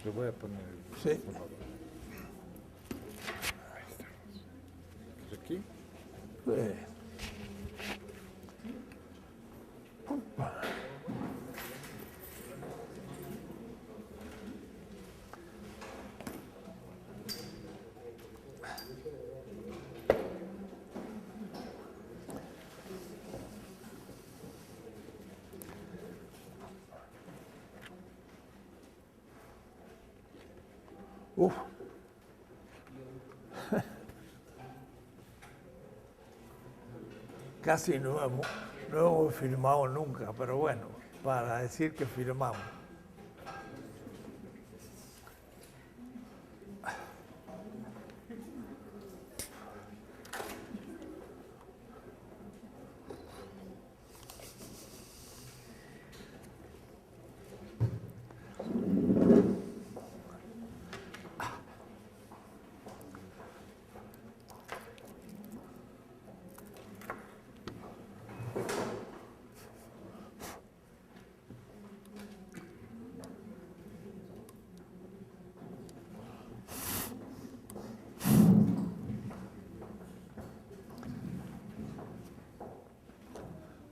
Le voy a poner Sí. Ahí estamos. ¿Aquí? Uf. Casi no hemos firmado nunca, pero bueno, para decir que firmamos.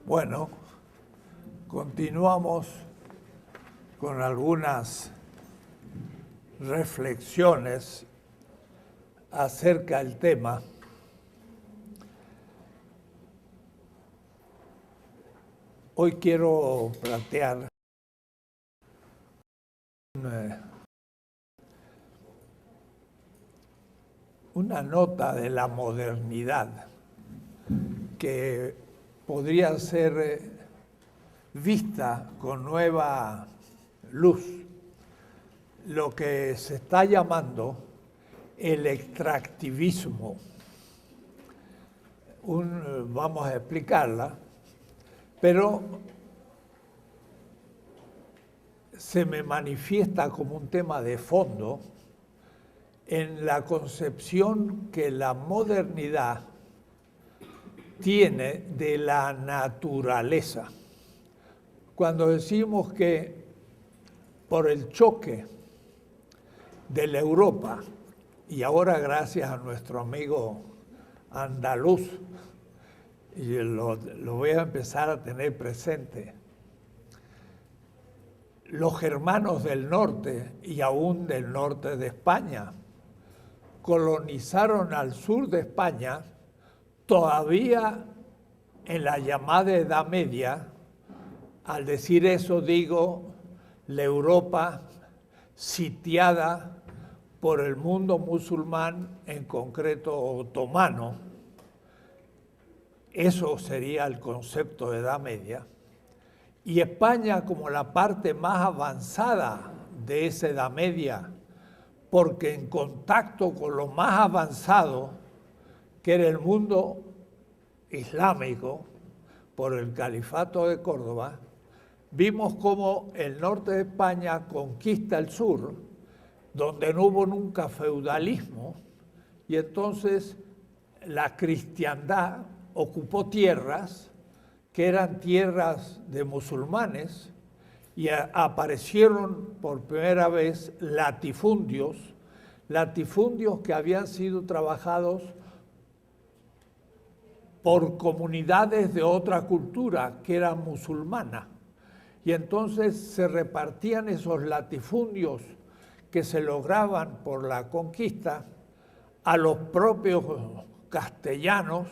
Bueno, continuamos con algunas reflexiones acerca del tema. Hoy quiero plantear una nota de la modernidad que podría ser vista con nueva luz, lo que se está llamando el extractivismo. Vamos a explicarla, pero se me manifiesta como un tema de fondo en la concepción que la modernidad tiene de la naturaleza. Cuando decimos que por el choque de la Europa, y ahora gracias a nuestro amigo andaluz, y lo voy a empezar a tener presente, los germanos del norte y aún del norte de España colonizaron al sur de España todavía en la llamada Edad Media. Al decir eso digo la Europa sitiada por el mundo musulmán, en concreto otomano. Eso sería el concepto de Edad Media. Y España como la parte más avanzada de esa Edad Media, porque en contacto con lo más avanzado, que era el mundo islámico, por el Califato de Córdoba, vimos cómo el norte de España conquista el sur, donde no hubo nunca feudalismo, y entonces la cristiandad ocupó tierras que eran tierras de musulmanes, y aparecieron por primera vez latifundios que habían sido trabajados por comunidades de otra cultura que era musulmana. Y entonces se repartían esos latifundios que se lograban por la conquista a los propios castellanos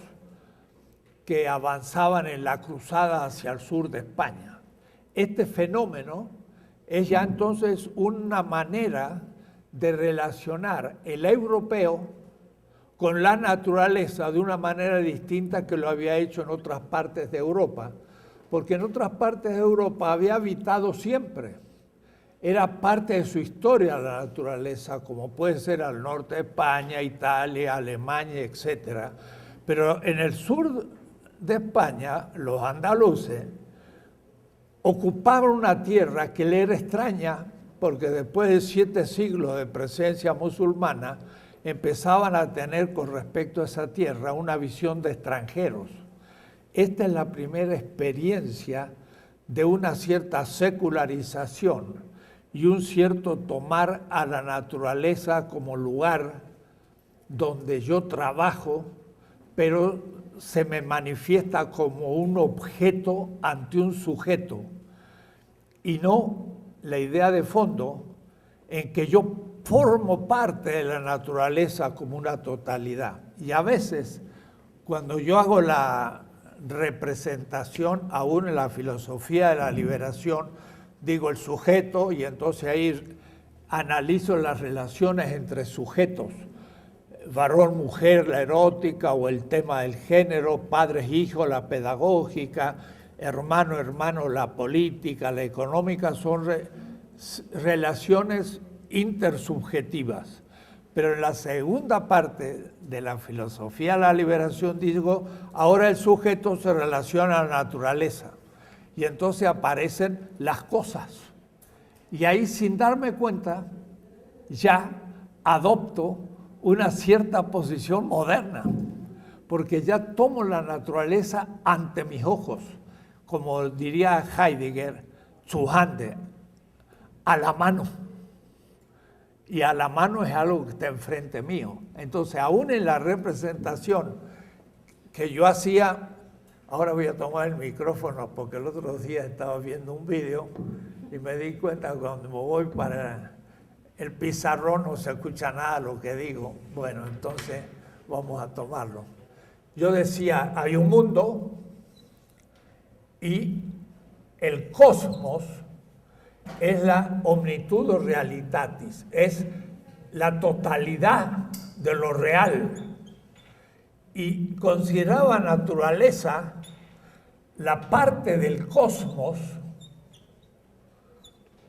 que avanzaban en la cruzada hacia el sur de España. Este fenómeno es ya entonces una manera de relacionar el europeo con la naturaleza de una manera distinta que lo había hecho en otras partes de Europa, porque en otras partes de Europa había habitado siempre. Era parte de su historia la naturaleza, como puede ser al norte de España, Italia, Alemania, etc. Pero en el sur de España, los andaluces ocupaban una tierra que le era extraña, porque después de 7 siglos de presencia musulmana, empezaban a tener con respecto a esa tierra una visión de extranjeros. Esta es la primera experiencia de una cierta secularización y un cierto tomar a la naturaleza como lugar donde yo trabajo, pero se me manifiesta como un objeto ante un sujeto, y no la idea de fondo en que yo formo parte de la naturaleza como una totalidad. Y a veces, cuando yo hago la representación, aún en la filosofía de la liberación, digo el sujeto, y entonces ahí analizo las relaciones entre sujetos, varón, mujer, la erótica o el tema del género, padres, hijos, la pedagógica, hermano, hermano, la política, la económica, son relaciones intersubjetivas. Pero en la segunda parte de la filosofía de la liberación digo, ahora el sujeto se relaciona a la naturaleza y entonces aparecen las cosas. Y ahí, sin darme cuenta, ya adopto una cierta posición moderna, porque ya tomo la naturaleza ante mis ojos, como diría Heidegger, zu Hande, a la mano. Y a la mano es algo que está enfrente mío. Entonces, aún en la representación que yo hacía, ahora voy a tomar el micrófono porque el otro día estaba viendo un vídeo y me di cuenta que cuando me voy para el pizarrón no se escucha nada lo que digo. Bueno, entonces vamos a tomarlo. Yo decía, hay un mundo y el cosmos es la omnitudo realitatis, es la totalidad de lo real. Y consideraba naturaleza la parte del cosmos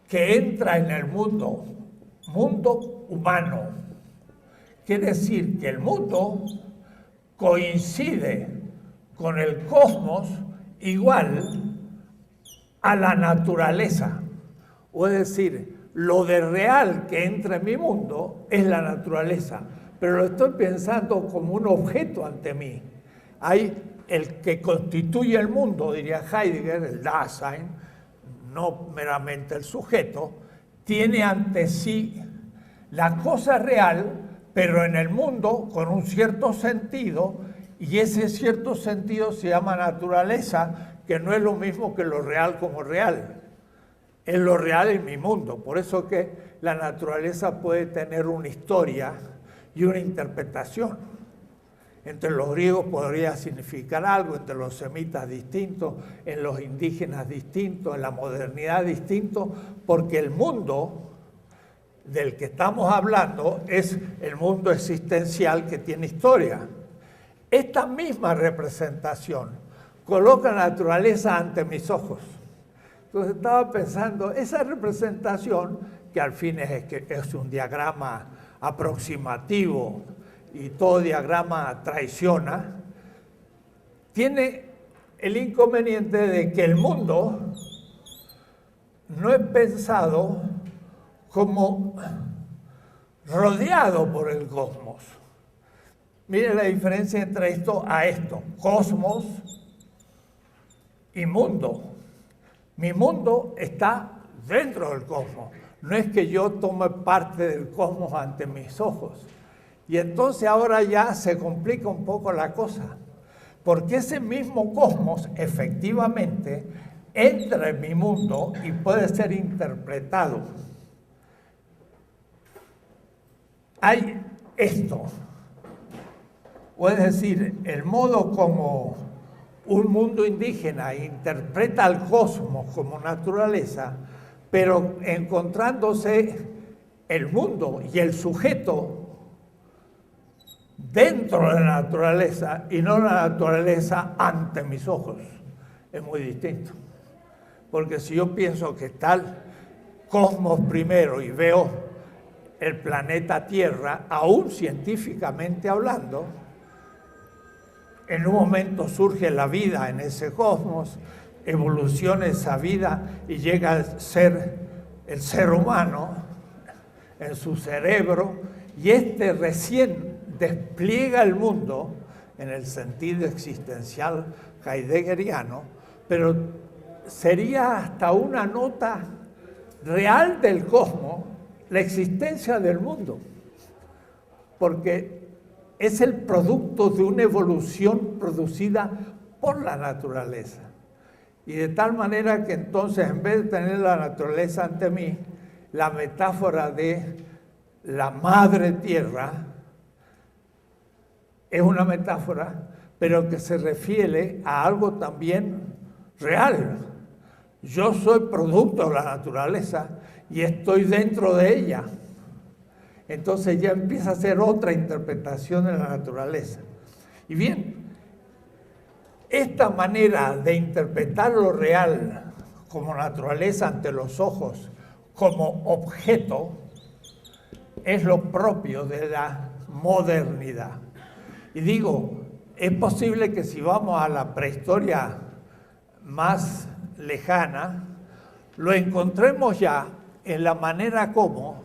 que entra en el mundo humano. Quiere decir que el mundo coincide con el cosmos igual a la naturaleza. O es decir, lo de real que entra en mi mundo es la naturaleza, pero lo estoy pensando como un objeto ante mí. Hay el que constituye el mundo, diría Heidegger, el Dasein, no meramente el sujeto, tiene ante sí la cosa real, pero en el mundo con un cierto sentido, y ese cierto sentido se llama naturaleza, que no es lo mismo que lo real como real. Es lo real en mi mundo. Por eso que la naturaleza puede tener una historia y una interpretación. Entre los griegos podría significar algo, entre los semitas distinto, en los indígenas distinto, en la modernidad distinto, porque el mundo del que estamos hablando es el mundo existencial que tiene historia. Esta misma representación coloca la naturaleza ante mis ojos. Entonces estaba pensando, esa representación, que al fin es un diagrama aproximativo y todo diagrama traiciona, tiene el inconveniente de que el mundo no es pensado como rodeado por el cosmos. Miren la diferencia entre esto a esto, cosmos y mundo. Mi mundo está dentro del cosmos. No es que yo tome parte del cosmos ante mis ojos. Y entonces ahora ya se complica un poco la cosa. Porque ese mismo cosmos efectivamente entra en mi mundo y puede ser interpretado. Hay esto. O es decir, el modo como un mundo indígena interpreta al cosmos como naturaleza, pero encontrándose el mundo y el sujeto dentro de la naturaleza y no la naturaleza ante mis ojos. Es muy distinto. Porque si yo pienso que está el cosmos primero y veo el planeta Tierra, aún científicamente hablando, en un momento surge la vida en ese cosmos, evoluciona esa vida y llega a ser el ser humano en su cerebro, y este recién despliega el mundo en el sentido existencial heideggeriano, pero sería hasta una nota real del cosmos la existencia del mundo, porque es el producto de una evolución producida por la naturaleza. Y de tal manera que entonces, en vez de tener la naturaleza ante mí, la metáfora de la madre tierra es una metáfora, pero que se refiere a algo también real. Yo soy producto de la naturaleza y estoy dentro de ella. Entonces ya empieza a ser otra interpretación de la naturaleza. Y bien, esta manera de interpretar lo real como naturaleza ante los ojos, como objeto, es lo propio de la modernidad. Y digo, es posible que si vamos a la prehistoria más lejana, lo encontremos ya en la manera como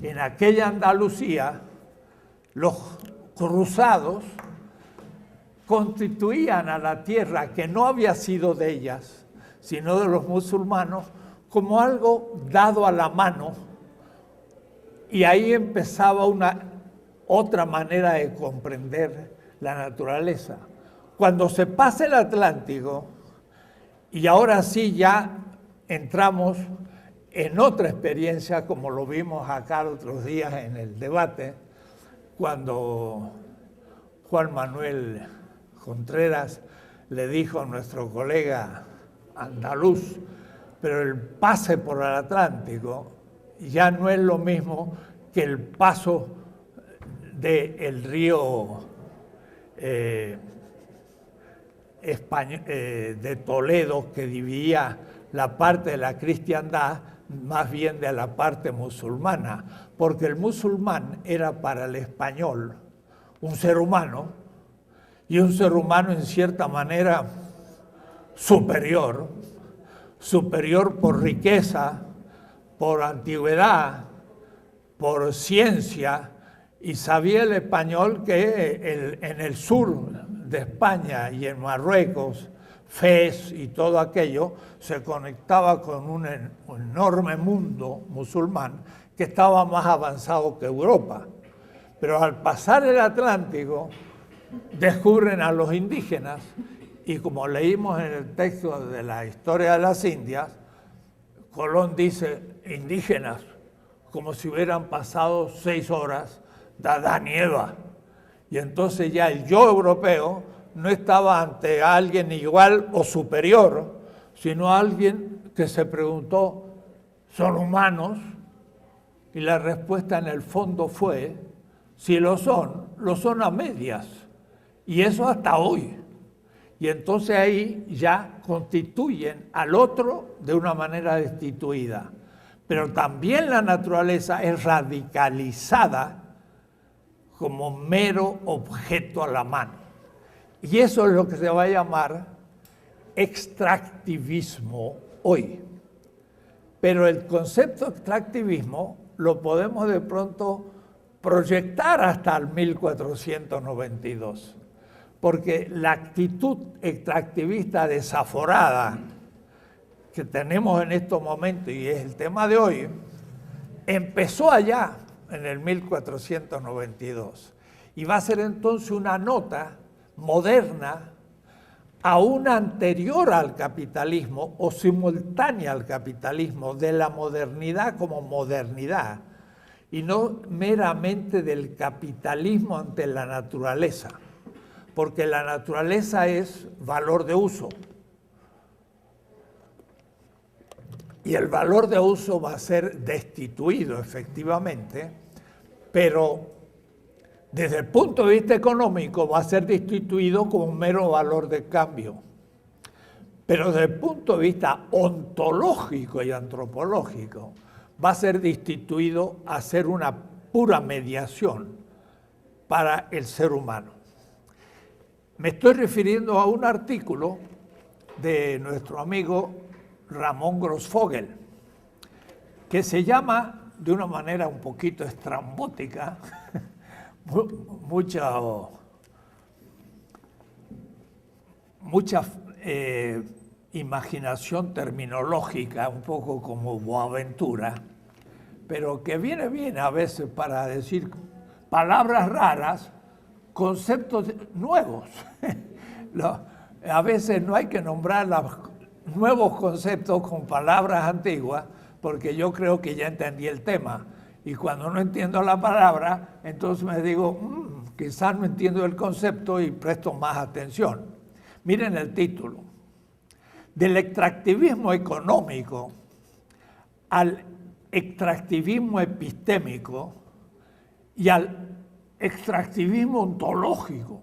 en aquella Andalucía los cruzados constituían a la tierra que no había sido de ellas, sino de los musulmanos, como algo dado a la mano, y ahí empezaba una otra manera de comprender la naturaleza. Cuando se pasa el Atlántico, y ahora sí ya entramos en otra experiencia, como lo vimos acá otros días en el debate, cuando Juan Manuel Contreras le dijo a nuestro colega andaluz, pero el pase por el Atlántico ya no es lo mismo que el paso del río de Toledo, que dividía la parte de la cristiandad más bien de la parte musulmana, porque el musulmán era para el español un ser humano, y un ser humano en cierta manera superior por riqueza, por antigüedad, por ciencia, y sabía el español que en el sur de España y en Marruecos, Fez y todo aquello, se conectaba con un enorme mundo musulmán que estaba más avanzado que Europa. Pero al pasar el Atlántico, descubren a los indígenas, y como leímos en el texto de la historia de las Indias, Colón dice indígenas, como si hubieran pasado 6 horas de Adán y Eva. Y entonces ya el yo europeo no estaba ante alguien igual o superior, sino alguien que se preguntó, ¿son humanos? Y la respuesta en el fondo fue, si lo son a medias. Y eso hasta hoy. Y entonces ahí ya constituyen al otro de una manera destituida. Pero también la naturaleza es radicalizada como mero objeto a la mano. Y eso es lo que se va a llamar extractivismo hoy. Pero el concepto extractivismo lo podemos de pronto proyectar hasta el 1492. Porque la actitud extractivista desaforada que tenemos en estos momentos, y es el tema de hoy, empezó allá en el 1492. Y va a ser entonces una nota moderna, aún anterior al capitalismo o simultánea al capitalismo, de la modernidad como modernidad, y no meramente del capitalismo ante la naturaleza. Porque la naturaleza es valor de uso. Y el valor de uso va a ser destituido, efectivamente, pero desde el punto de vista económico va a ser destituido como un mero valor de cambio. Pero desde el punto de vista ontológico y antropológico va a ser destituido a ser una pura mediación para el ser humano. Me estoy refiriendo a un artículo de nuestro amigo Ramón Grossfogel, que se llama, de una manera un poquito estrambótica, mucha imaginación terminológica, un poco como Boaventura, pero que viene bien a veces para decir palabras raras, conceptos nuevos. A veces no hay que nombrar los nuevos conceptos con palabras antiguas, porque yo creo que ya entendí el tema. Y cuando no entiendo la palabra, entonces me digo, quizás no entiendo el concepto y presto más atención. Miren el título. Del extractivismo económico al extractivismo epistémico y al extractivismo ontológico,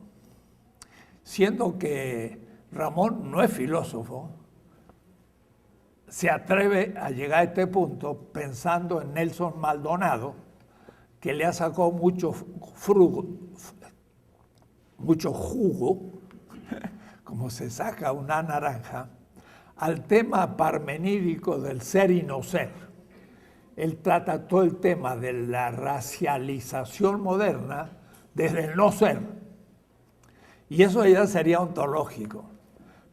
siendo que Ramón no es filósofo, se atreve a llegar a este punto pensando en Nelson Maldonado, que le ha sacado mucho jugo, como se saca una naranja, al tema parmenídico del ser y no ser. Él trata todo el tema de la racialización moderna desde el no ser. Y eso ya sería ontológico.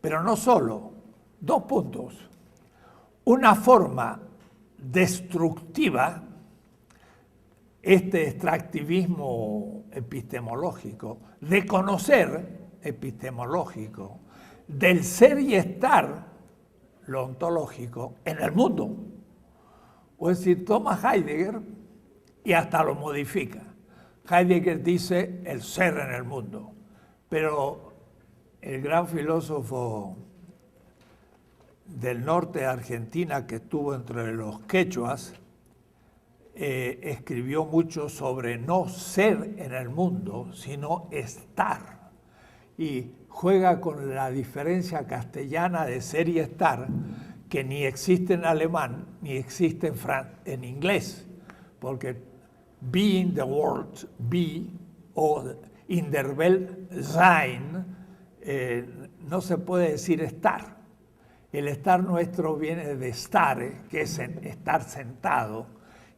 Pero no solo, 2 puntos. Una forma destructiva, este extractivismo epistemológico, de conocer epistemológico, del ser y estar, lo ontológico, en el mundo. O es decir, toma Heidegger y hasta lo modifica. Heidegger dice el ser en el mundo, pero el gran filósofo del norte de Argentina que estuvo entre los quechuas escribió mucho sobre no ser en el mundo, sino estar. Y juega con la diferencia castellana de ser y estar, que ni existe en alemán, ni existe en inglés, porque be in the world, be, o in der Welt sein, no se puede decir estar. El estar nuestro viene de stare, que es estar sentado,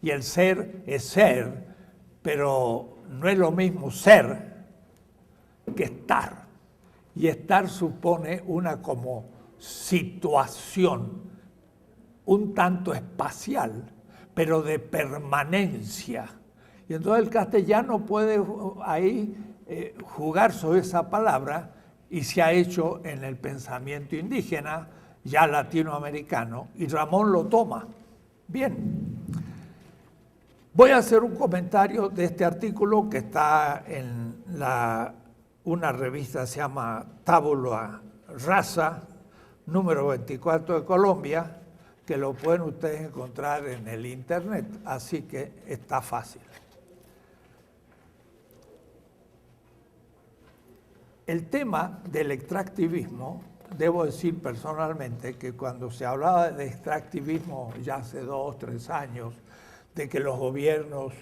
y el ser es ser, pero no es lo mismo ser que estar. Y estar supone una como situación un tanto espacial, pero de permanencia. Y entonces el castellano puede ahí jugar sobre esa palabra y se ha hecho en el pensamiento indígena, ya latinoamericano, y Ramón lo toma. Bien. Voy a hacer un comentario de este artículo que está en una revista que se llama Tabula Rasa, número 24 de Colombia, que lo pueden ustedes encontrar en el internet, así que está fácil. El tema del extractivismo, debo decir personalmente que cuando se hablaba de extractivismo ya hace 2 o 3 años, de que los gobiernos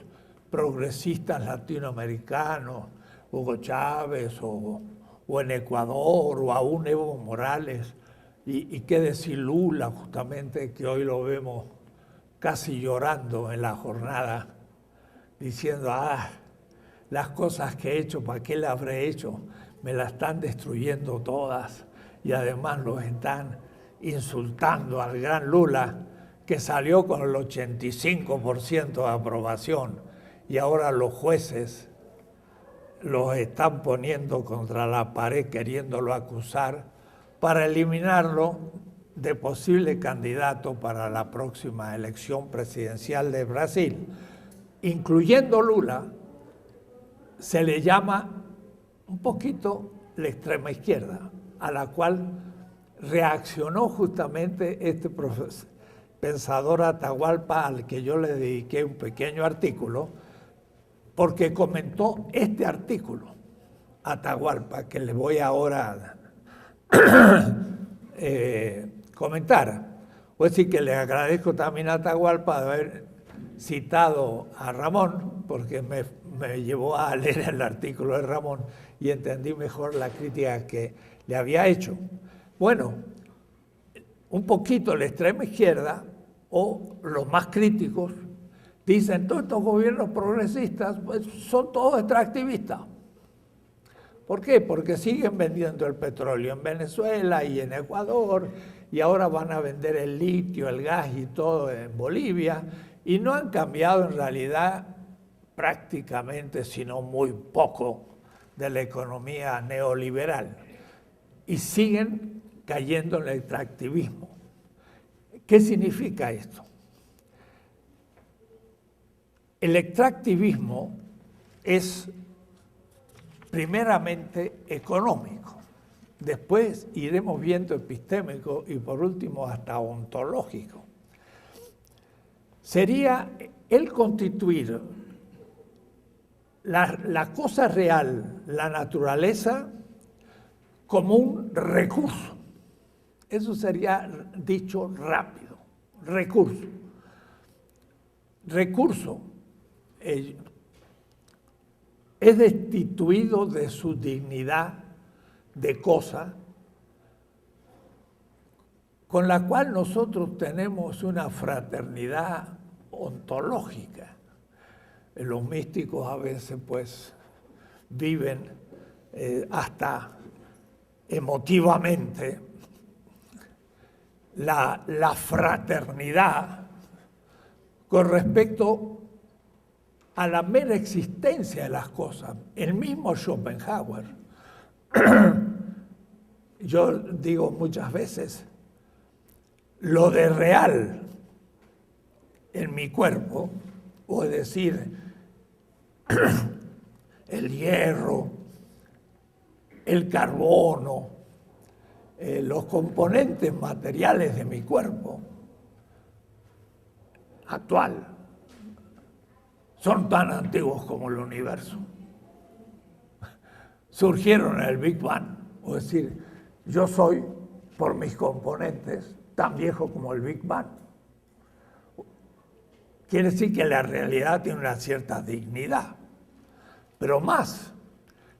progresistas latinoamericanos, Hugo Chávez o en Ecuador o aún Evo Morales, y qué decir Lula justamente, que hoy lo vemos casi llorando en la jornada, diciendo, las cosas que he hecho, ¿para qué las habré hecho? Me las están destruyendo todas y además los están insultando al gran Lula, que salió con el 85% de aprobación y ahora los jueces los están poniendo contra la pared queriéndolo acusar para eliminarlo de posible candidato para la próxima elección presidencial de Brasil. Incluyendo Lula, se le llama un poquito la extrema izquierda, a la cual reaccionó justamente este pensador Atahualpa, al que yo le dediqué un pequeño artículo, porque comentó este artículo, Atahualpa, que le voy ahora comentar. Voy a decir que le agradezco también a Atahualpa de haber citado a Ramón, porque me llevó a leer el artículo de Ramón y entendí mejor la crítica que le había hecho. Bueno, un poquito la extrema izquierda o los más críticos dicen todos estos gobiernos progresistas pues, son todos extractivistas. ¿Por qué? Porque siguen vendiendo el petróleo en Venezuela y en Ecuador y ahora van a vender el litio, el gas y todo en Bolivia, y no han cambiado en realidad prácticamente, sino muy poco, de la economía neoliberal. Y siguen cayendo en el extractivismo. ¿Qué significa esto? El extractivismo es primeramente económico, después iremos viendo epistémico y por último hasta ontológico. Sería el constituir la cosa real, la naturaleza, como un recurso. Eso sería dicho rápido, recurso. Recurso es destituido de su dignidad de cosa, con la cual nosotros tenemos una fraternidad ontológica. Los místicos a veces pues viven hasta emotivamente la fraternidad con respecto a la mera existencia de las cosas. El mismo Schopenhauer, yo digo muchas veces, lo de real en mi cuerpo, o decir, el hierro, el carbono, los componentes materiales de mi cuerpo actual, son tan antiguos como el universo. Surgieron en el Big Bang, o decir, yo soy, por mis componentes, tan viejo como el Big Bang. Quiere decir que la realidad tiene una cierta dignidad, pero más,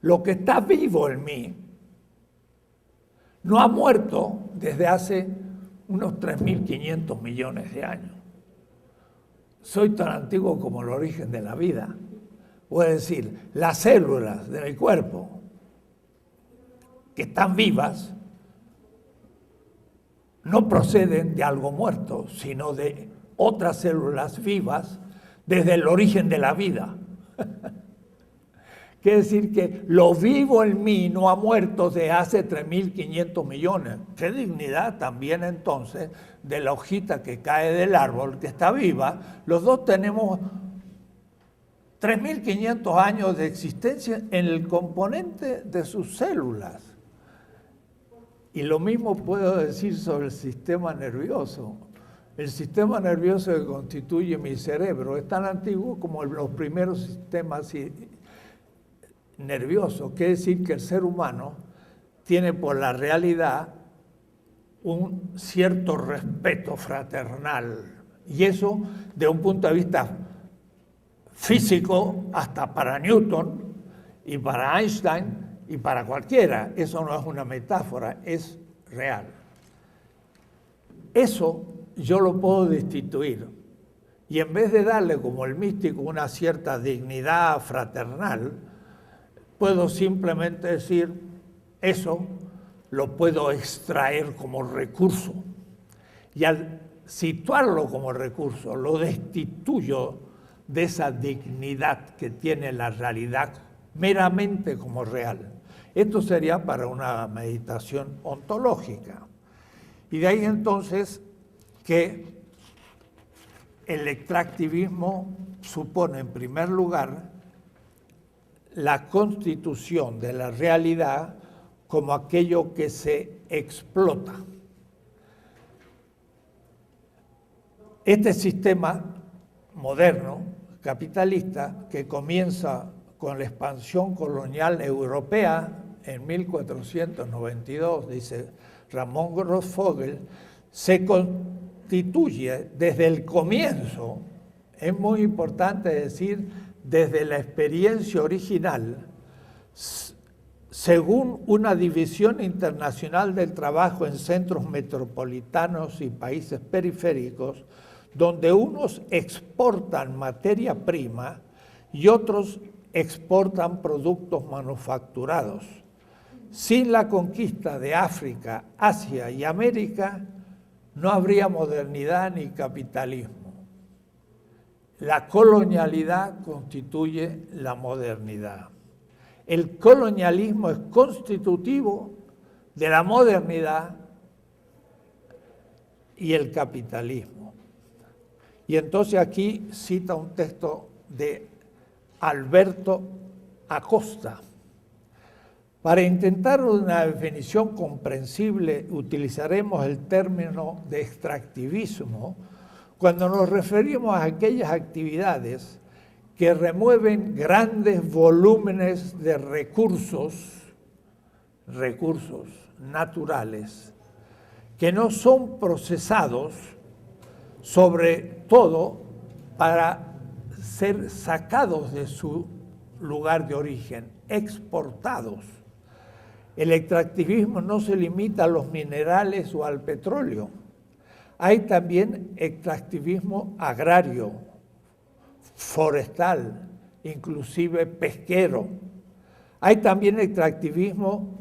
lo que está vivo en mí no ha muerto desde hace unos 3.500 millones de años. Soy tan antiguo como el origen de la vida. Es decir, las células de mi cuerpo que están vivas no proceden de algo muerto, sino de otras células vivas desde el origen de la vida. Quiere decir que lo vivo en mí no ha muerto de hace 3.500 millones. Qué dignidad también entonces de la hojita que cae del árbol, que está viva. Los dos tenemos 3.500 años de existencia en el componente de sus células. Y lo mismo puedo decir sobre el sistema nervioso. El sistema nervioso que constituye mi cerebro es tan antiguo como los primeros sistemas nerviosos. Quiere decir que el ser humano tiene por la realidad un cierto respeto fraternal. Y eso, de un punto de vista físico, hasta para Newton y para Einstein y para cualquiera, eso no es una metáfora, es real. Eso yo lo puedo destituir. Y en vez de darle, como el místico, una cierta dignidad fraternal, puedo simplemente decir, eso lo puedo extraer como recurso. Y al situarlo como recurso, lo destituyo de esa dignidad que tiene la realidad meramente como real. Esto sería para una meditación ontológica. Y de ahí entonces que el extractivismo supone, en primer lugar, la constitución de la realidad como aquello que se explota. Este sistema moderno, capitalista, que comienza con la expansión colonial europea en 1492, dice Ramón Grossfogel, se constituye desde el comienzo, es muy importante decir, desde la experiencia original, según una división internacional del trabajo en centros metropolitanos y países periféricos, donde unos exportan materia prima y otros exportan productos manufacturados. Sin la conquista de África, Asia y América, no habría modernidad ni capitalismo. La colonialidad constituye la modernidad. El colonialismo es constitutivo de la modernidad y el capitalismo. Y entonces aquí cita un texto de Alberto Acosta. Para intentar una definición comprensible utilizaremos el término de extractivismo cuando nos referimos a aquellas actividades que remueven grandes volúmenes de recursos naturales, que no son procesados, sobre todo para ser sacados de su lugar de origen, exportados. El extractivismo no se limita a los minerales o al petróleo. Hay también extractivismo agrario, forestal, inclusive pesquero. Hay también extractivismo,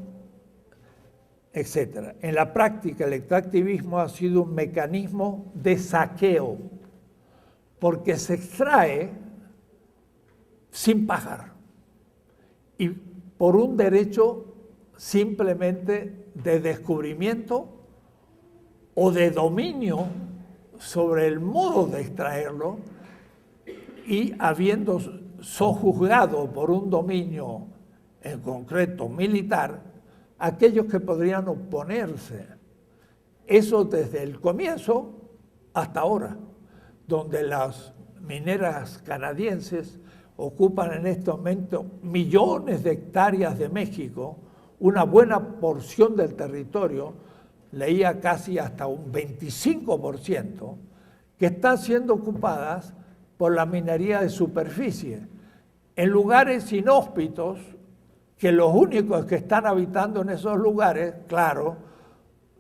etc. En la práctica, el extractivismo ha sido un mecanismo de saqueo, porque se extrae sin pagar y por un derecho simplemente de descubrimiento o de dominio sobre el modo de extraerlo, y habiendo sojuzgado por un dominio en concreto militar aquellos que podrían oponerse. Eso desde el comienzo hasta ahora, donde las mineras canadienses ocupan en este momento millones de hectáreas de México, una buena porción del territorio, leía casi hasta un 25%, que están siendo ocupadas por la minería de superficie, en lugares inhóspitos, que los únicos que están habitando en esos lugares, claro,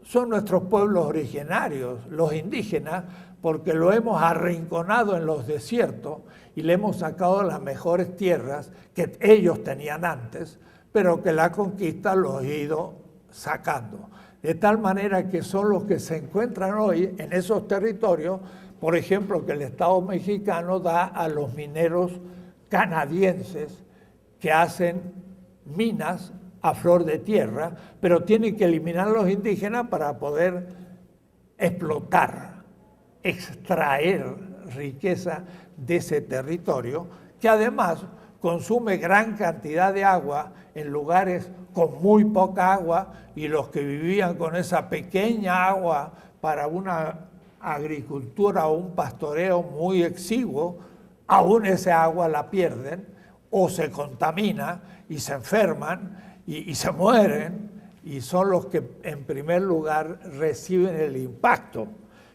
son nuestros pueblos originarios, los indígenas, porque lo hemos arrinconado en los desiertos y le hemos sacado las mejores tierras que ellos tenían antes, pero que la conquista los ha ido sacando. De tal manera que son los que se encuentran hoy en esos territorios, por ejemplo, que el Estado mexicano da a los mineros canadienses que hacen minas a flor de tierra, pero tienen que eliminar a los indígenas para poder explotar, extraer riqueza de ese territorio, que además consume gran cantidad de agua en lugares con muy poca agua, y los que vivían con esa pequeña agua para una agricultura o un pastoreo muy exiguo, aún esa agua la pierden o se contamina y se enferman y se mueren, y son los que en primer lugar reciben el impacto.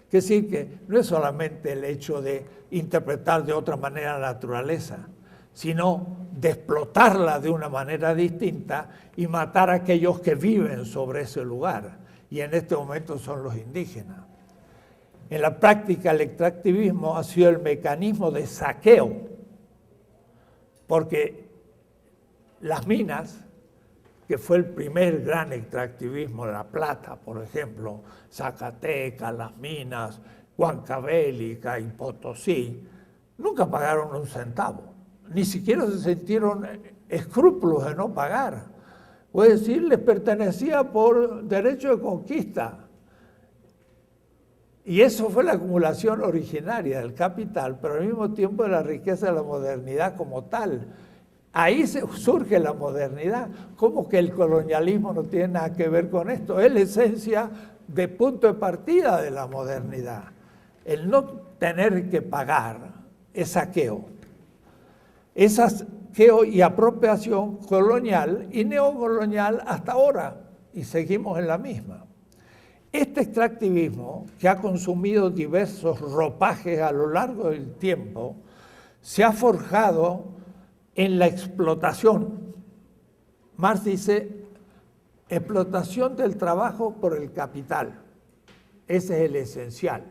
Es decir, que no es solamente el hecho de interpretar de otra manera la naturaleza, sino de explotarla de una manera distinta y matar a aquellos que viven sobre ese lugar, y en este momento son los indígenas. En la práctica, el extractivismo ha sido el mecanismo de saqueo, porque las minas, que fue el primer gran extractivismo, La Plata, por ejemplo, Zacatecas, las minas, Huancavelica y Potosí, nunca pagaron un centavo, ni siquiera se sintieron escrúpulos de no pagar. Es decir, les pertenecía por derecho de conquista. Y eso fue la acumulación originaria del capital, pero al mismo tiempo de la riqueza de la modernidad como tal. Ahí surge la modernidad. ¿Cómo que el colonialismo no tiene nada que ver con esto? Es la esencia de punto de partida de la modernidad. El no tener que pagar es saqueo. Es saqueo y apropiación colonial y neocolonial hasta ahora, y seguimos en la misma. Este extractivismo, que ha consumido diversos ropajes a lo largo del tiempo, se ha forjado en la explotación. Marx dice, explotación del trabajo por el capital. Ese es el esencial.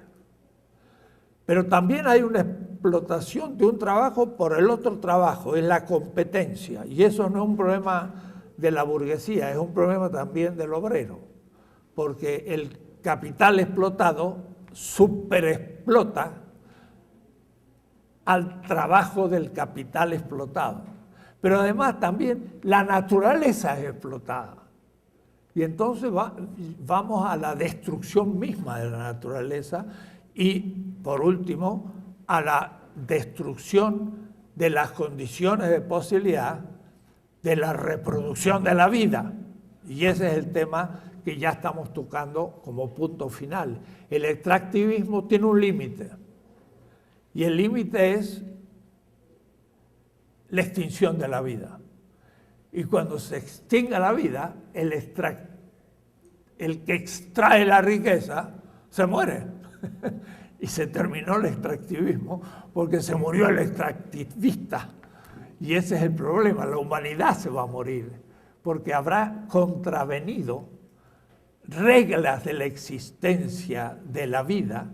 Pero también hay una explotación de un trabajo por el otro trabajo, es la competencia. Y eso no es un problema de la burguesía, es un problema también del obrero. Porque el capital explotado superexplota al trabajo del capital explotado. Pero además también la naturaleza es explotada. Y entonces vamos a la destrucción misma de la naturaleza y, por último, a la destrucción de las condiciones de posibilidad de la reproducción de la vida. Y ese es el tema que ya estamos tocando como punto final. El extractivismo tiene un límite. Y el límite es la extinción de la vida. Y cuando se extinga la vida, el que extrae la riqueza se muere. Y se terminó el extractivismo porque se murió el extractivista. Y ese es el problema, la humanidad se va a morir porque habrá contravenido reglas de la existencia de la vida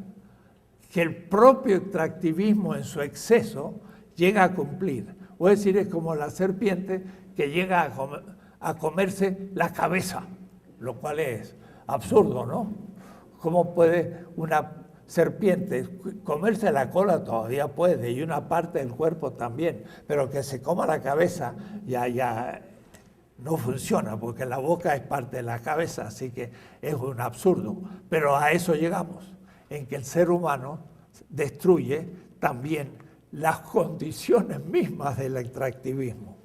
que el propio extractivismo en su exceso llega a cumplir. O es decir, es como la serpiente que llega a comerse la cabeza, lo cual es absurdo, ¿no? ¿Cómo puede una serpiente comerse la cola? Todavía puede, y una parte del cuerpo también, pero que se coma la cabeza ya no funciona, porque la boca es parte de la cabeza, así que es un absurdo. Pero a eso llegamos, en que el ser humano destruye también las condiciones mismas del extractivismo.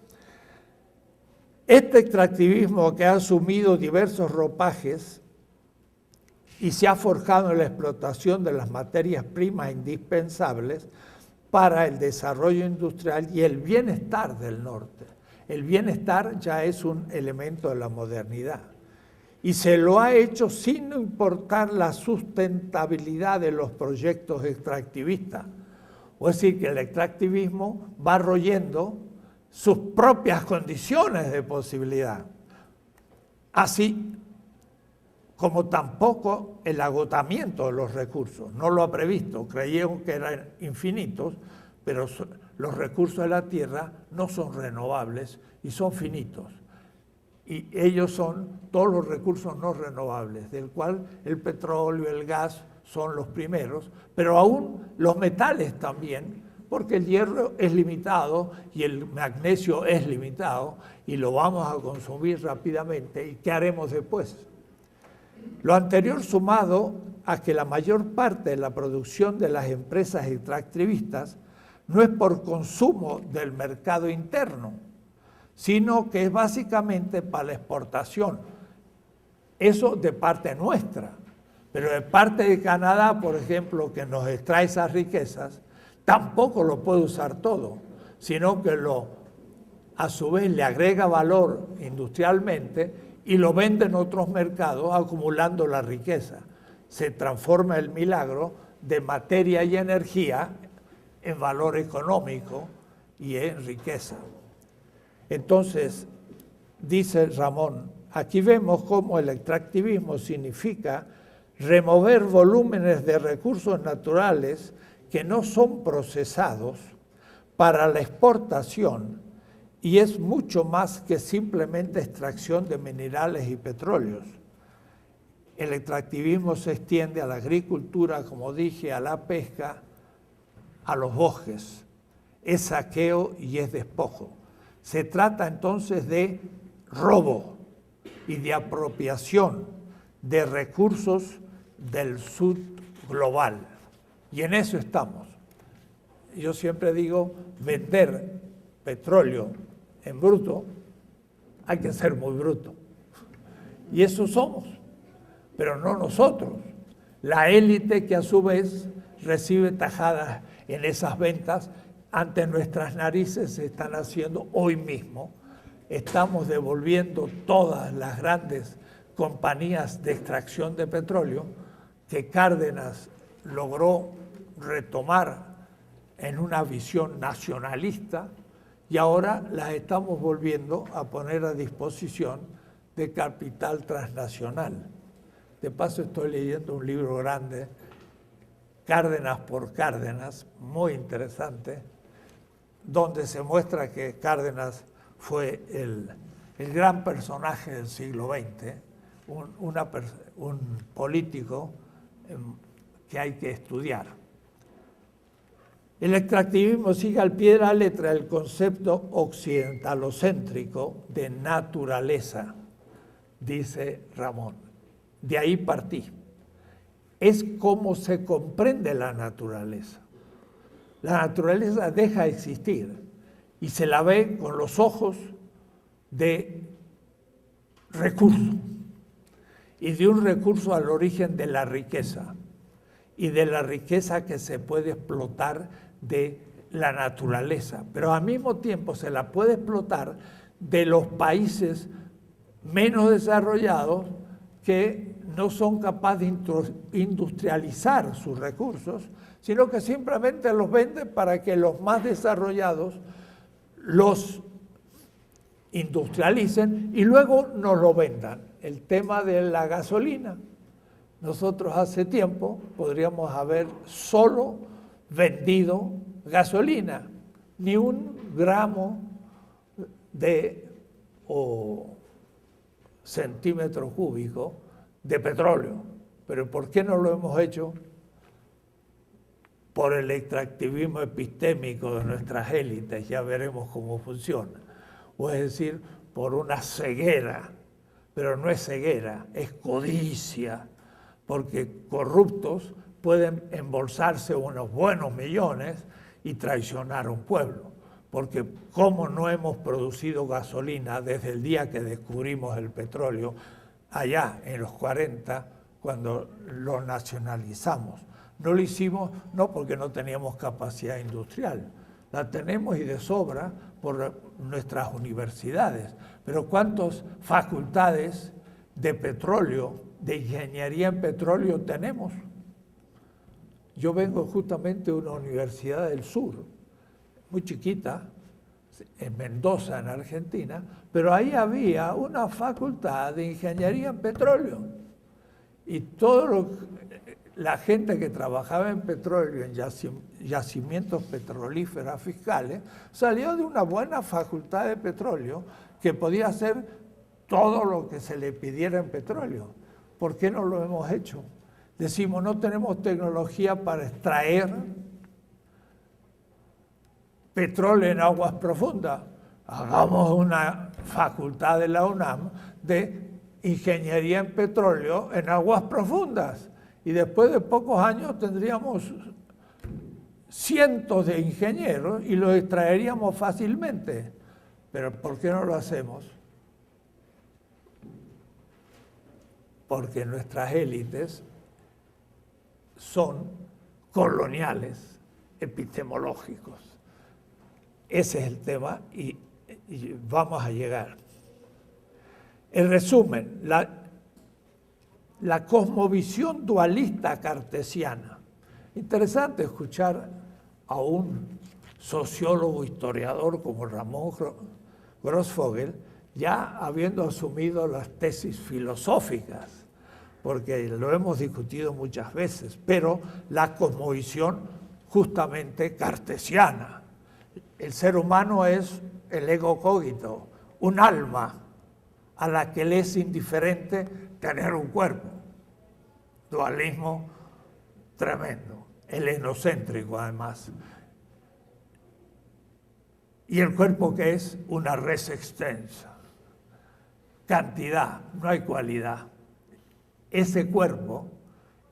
Este extractivismo que ha asumido diversos ropajes y se ha forjado en la explotación de las materias primas indispensables para el desarrollo industrial y el bienestar del norte. El bienestar ya es un elemento de la modernidad. Y se lo ha hecho sin importar la sustentabilidad de los proyectos extractivistas. O es decir, que el extractivismo va royendo sus propias condiciones de posibilidad. Así como tampoco el agotamiento de los recursos. No lo ha previsto, creyeron que eran infinitos, pero los recursos de la tierra no son renovables y son finitos. Y ellos son todos los recursos no renovables, del cual el petróleo, el gas son los primeros, pero aún los metales también, porque el hierro es limitado y el magnesio es limitado y lo vamos a consumir rápidamente. ¿Y qué haremos después? Lo anterior sumado a que la mayor parte de la producción de las empresas extractivistas no es por consumo del mercado interno, sino que es básicamente para la exportación. Eso de parte nuestra, pero de parte de Canadá, por ejemplo, que nos extrae esas riquezas, tampoco lo puede usar todo, sino que a su vez le agrega valor industrialmente y lo vende en otros mercados acumulando la riqueza. Se transforma el milagro de materia y energía en valor económico y en riqueza. Entonces, dice Ramón, aquí vemos cómo el extractivismo significa remover volúmenes de recursos naturales que no son procesados para la exportación y es mucho más que simplemente extracción de minerales y petróleos. El extractivismo se extiende a la agricultura, como dije, a la pesca, a los bosques. Es saqueo y es despojo. Se trata entonces de robo y de apropiación de recursos del sur global. Y en eso estamos. Yo siempre digo, vender petróleo en bruto, hay que ser muy bruto. Y eso somos, pero no nosotros. La élite que a su vez recibe tajadas en esas ventas ante nuestras narices se están haciendo hoy mismo. Estamos devolviendo todas las grandes compañías de extracción de petróleo que Cárdenas logró retomar en una visión nacionalista y ahora las estamos volviendo a poner a disposición de capital transnacional. De paso estoy leyendo un libro grande, Cárdenas por Cárdenas, muy interesante, donde se muestra que Cárdenas fue el gran personaje del siglo XX, un político que hay que estudiar. El extractivismo sigue al pie de la letra el concepto occidentalocéntrico de naturaleza, dice Ramón. De ahí partí. Es como se comprende la naturaleza. La naturaleza deja de existir y se la ve con los ojos de recurso, y de un recurso al origen de la riqueza, y de la riqueza que se puede explotar de la naturaleza, pero al mismo tiempo se la puede explotar de los países menos desarrollados que no son capaces de industrializar sus recursos, sino que simplemente los venden para que los más desarrollados los industrialicen y luego nos lo vendan. El tema de la gasolina. Nosotros hace tiempo podríamos haber solo vendido gasolina, ni un gramo o centímetro cúbico de petróleo. Pero ¿por qué no lo hemos hecho? Por el extractivismo epistémico de nuestras élites, ya veremos cómo funciona. O es decir, por una ceguera, pero no es ceguera, es codicia, porque corruptos pueden embolsarse unos buenos millones y traicionar a un pueblo. Porque como no hemos producido gasolina desde el día que descubrimos el petróleo, allá en los 40, cuando lo nacionalizamos. No lo hicimos no porque no teníamos capacidad industrial, la tenemos y de sobra por nuestras universidades, pero ¿cuántas facultades de petróleo, de ingeniería en petróleo tenemos? Yo vengo justamente de una universidad del sur, muy chiquita, en Mendoza, en Argentina, pero ahí había una facultad de ingeniería en petróleo. Y la gente que trabajaba en petróleo, en yacimientos petrolíferos fiscales, salió de una buena facultad de petróleo que podía hacer todo lo que se le pidiera en petróleo. ¿Por qué no lo hemos hecho? Decimos, no tenemos tecnología para extraer petróleo en aguas profundas. Hagamos una facultad de la UNAM de ingeniería en petróleo en aguas profundas. Y después de pocos años tendríamos cientos de ingenieros y los extraeríamos fácilmente. Pero ¿por qué no lo hacemos? Porque nuestras élites son coloniales, epistemológicos. Ese es el tema y vamos a llegar. En resumen, la cosmovisión dualista cartesiana. Interesante escuchar a un sociólogo historiador como Ramón Grossfogel, ya habiendo asumido las tesis filosóficas, porque lo hemos discutido muchas veces, pero la cosmovisión justamente cartesiana. El ser humano es el ego cogito, un alma a la que le es indiferente tener un cuerpo. Dualismo tremendo, helenocéntrico además. Y el cuerpo que es una res extensa. Cantidad, no hay cualidad. Ese cuerpo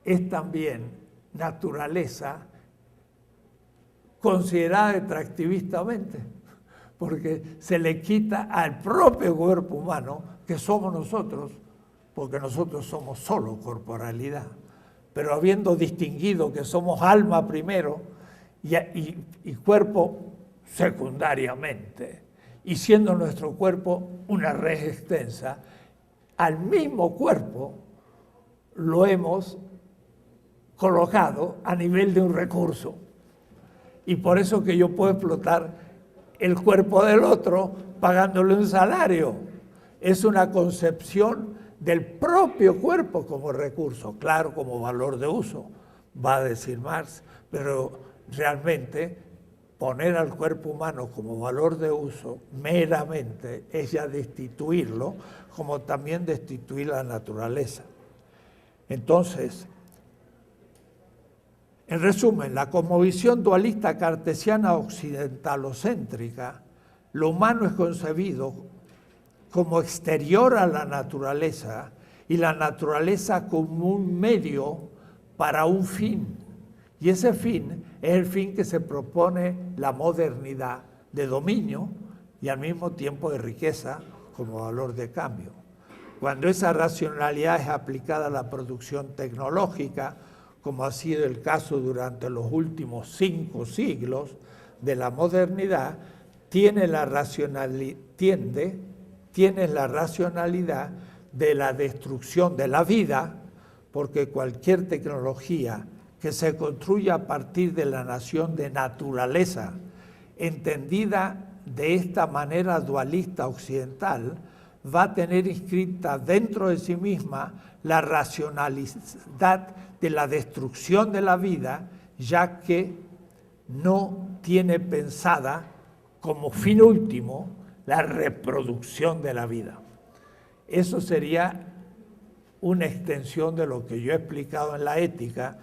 es también naturaleza considerada extractivistamente, porque se le quita al propio cuerpo humano, que somos nosotros, porque nosotros somos solo corporalidad, pero habiendo distinguido que somos alma primero y cuerpo secundariamente, y siendo nuestro cuerpo una res extensa, al mismo cuerpo lo hemos colocado a nivel de un recurso. Y por eso que yo puedo explotar el cuerpo del otro pagándole un salario. Es una concepción del propio cuerpo como recurso, claro, como valor de uso, va a decir Marx, pero realmente poner al cuerpo humano como valor de uso meramente es ya destituirlo, como también destituir la naturaleza. Entonces, en resumen, la cosmovisión dualista cartesiana occidentalocéntrica, lo humano es concebido como exterior a la naturaleza y la naturaleza como un medio para un fin. Y ese fin es el fin que se propone la modernidad de dominio y al mismo tiempo de riqueza como valor de cambio. Cuando esa racionalidad es aplicada a la producción tecnológica, como ha sido el caso durante los últimos 5 siglos de la modernidad, tiene la racionalidad de la destrucción de la vida, porque cualquier tecnología que se construya a partir de la noción de naturaleza, entendida de esta manera dualista occidental, va a tener inscrita dentro de sí misma la racionalidad de la destrucción de la vida, ya que no tiene pensada como fin último la reproducción de la vida. Eso sería una extensión de lo que yo he explicado en la ética,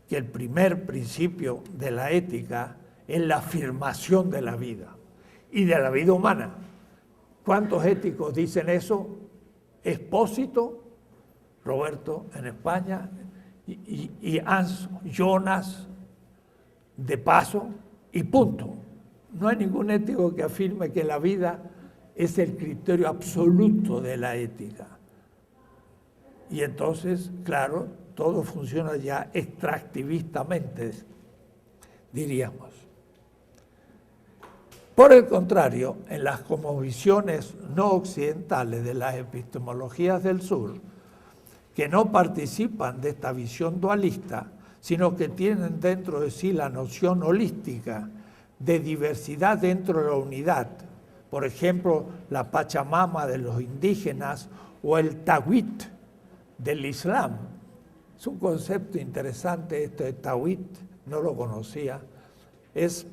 que el primer principio de la ética es la afirmación de la vida y de la vida humana. ¿Cuántos éticos dicen eso? Expósito, Roberto en España, y Hans Jonas de paso, y punto. No hay ningún ético que afirme que la vida es el criterio absoluto de la ética. Y entonces, claro, todo funciona ya extractivistamente, diríamos. Por el contrario, en las cosmovisiones no occidentales de las epistemologías del sur, que no participan de esta visión dualista, sino que tienen dentro de sí la noción holística de diversidad dentro de la unidad, por ejemplo, la Pachamama de los indígenas o el Tawhid del Islam. Es un concepto interesante esto de Tawhid, no lo conocía. Es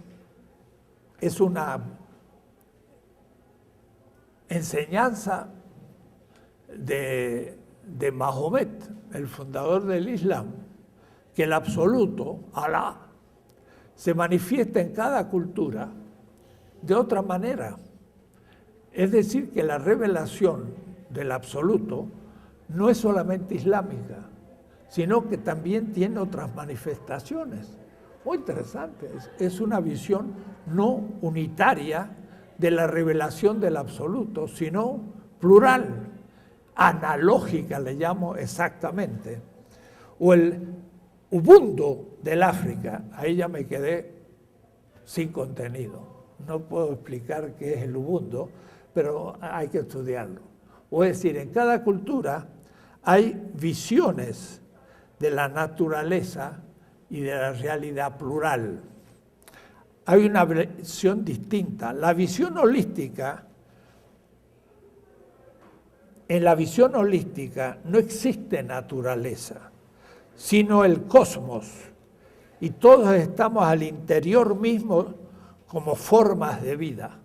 una enseñanza de Mahomet, el fundador del Islam, que el absoluto, Alá, se manifiesta en cada cultura de otra manera. Es decir, que la revelación del absoluto no es solamente islámica, sino que también tiene otras manifestaciones. Muy interesante, es una visión no unitaria de la revelación del absoluto, sino plural, analógica le llamo exactamente. O el Ubuntu del África, ahí ya me quedé sin contenido. No puedo explicar qué es el Ubuntu, pero hay que estudiarlo. O es decir, en cada cultura hay visiones de la naturaleza y de la realidad plural. Hay una visión distinta. La visión holística, en la visión holística no existe naturaleza, sino el cosmos. Y todos estamos al interior mismo como formas de vida.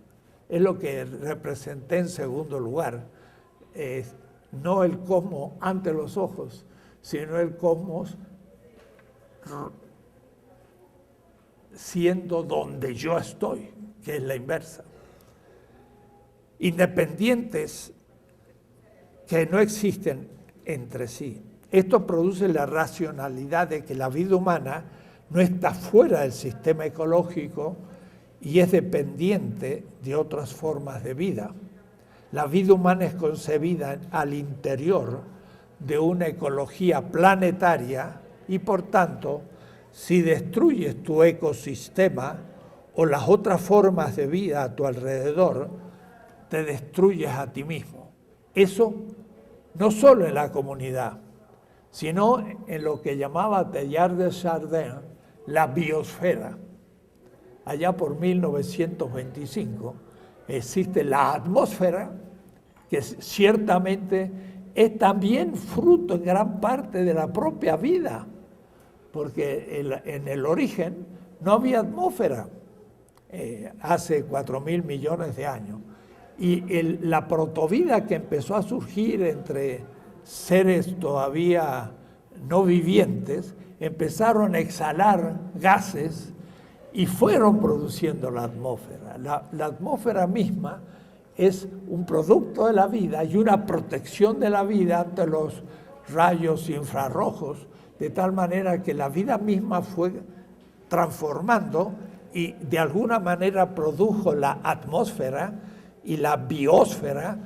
Es lo que representé en segundo lugar. No el cosmos ante los ojos, sino el cosmos siendo donde yo estoy, que es la inversa. Independientes que no existen entre sí. Esto produce la racionalidad de que la vida humana no está fuera del sistema ecológico y es dependiente de otras formas de vida. La vida humana es concebida al interior de una ecología planetaria y, por tanto, si destruyes tu ecosistema o las otras formas de vida a tu alrededor, te destruyes a ti mismo. Eso no solo en la comunidad, sino en lo que llamaba Teilhard de Chardin la biosfera. Allá por 1925 existe la atmósfera, que ciertamente es también fruto en gran parte de la propia vida, porque en el origen no había atmósfera. hace 4.000 millones de años. Y la protovida que empezó a surgir entre seres todavía no vivientes, empezaron a exhalar gases y fueron produciendo la atmósfera. La atmósfera misma es un producto de la vida y una protección de la vida ante los rayos infrarrojos, de tal manera que la vida misma fue transformando y de alguna manera produjo la atmósfera, y la biosfera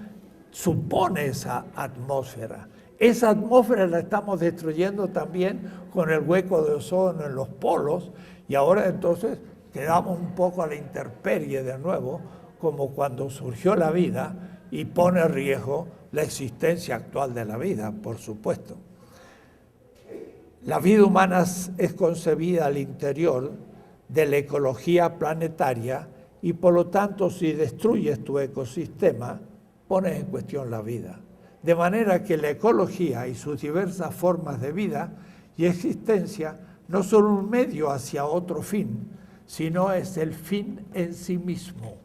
supone esa atmósfera. Esa atmósfera la estamos destruyendo también con el hueco de ozono en los polos, y ahora entonces quedamos un poco a la intemperie de nuevo, como cuando surgió la vida, y pone en riesgo la existencia actual de la vida, por supuesto. La vida humana es concebida al interior de la ecología planetaria, y por lo tanto, si destruyes tu ecosistema, pones en cuestión la vida. De manera que la ecología y sus diversas formas de vida y existencia no son un medio hacia otro fin, sino es el fin en sí mismo.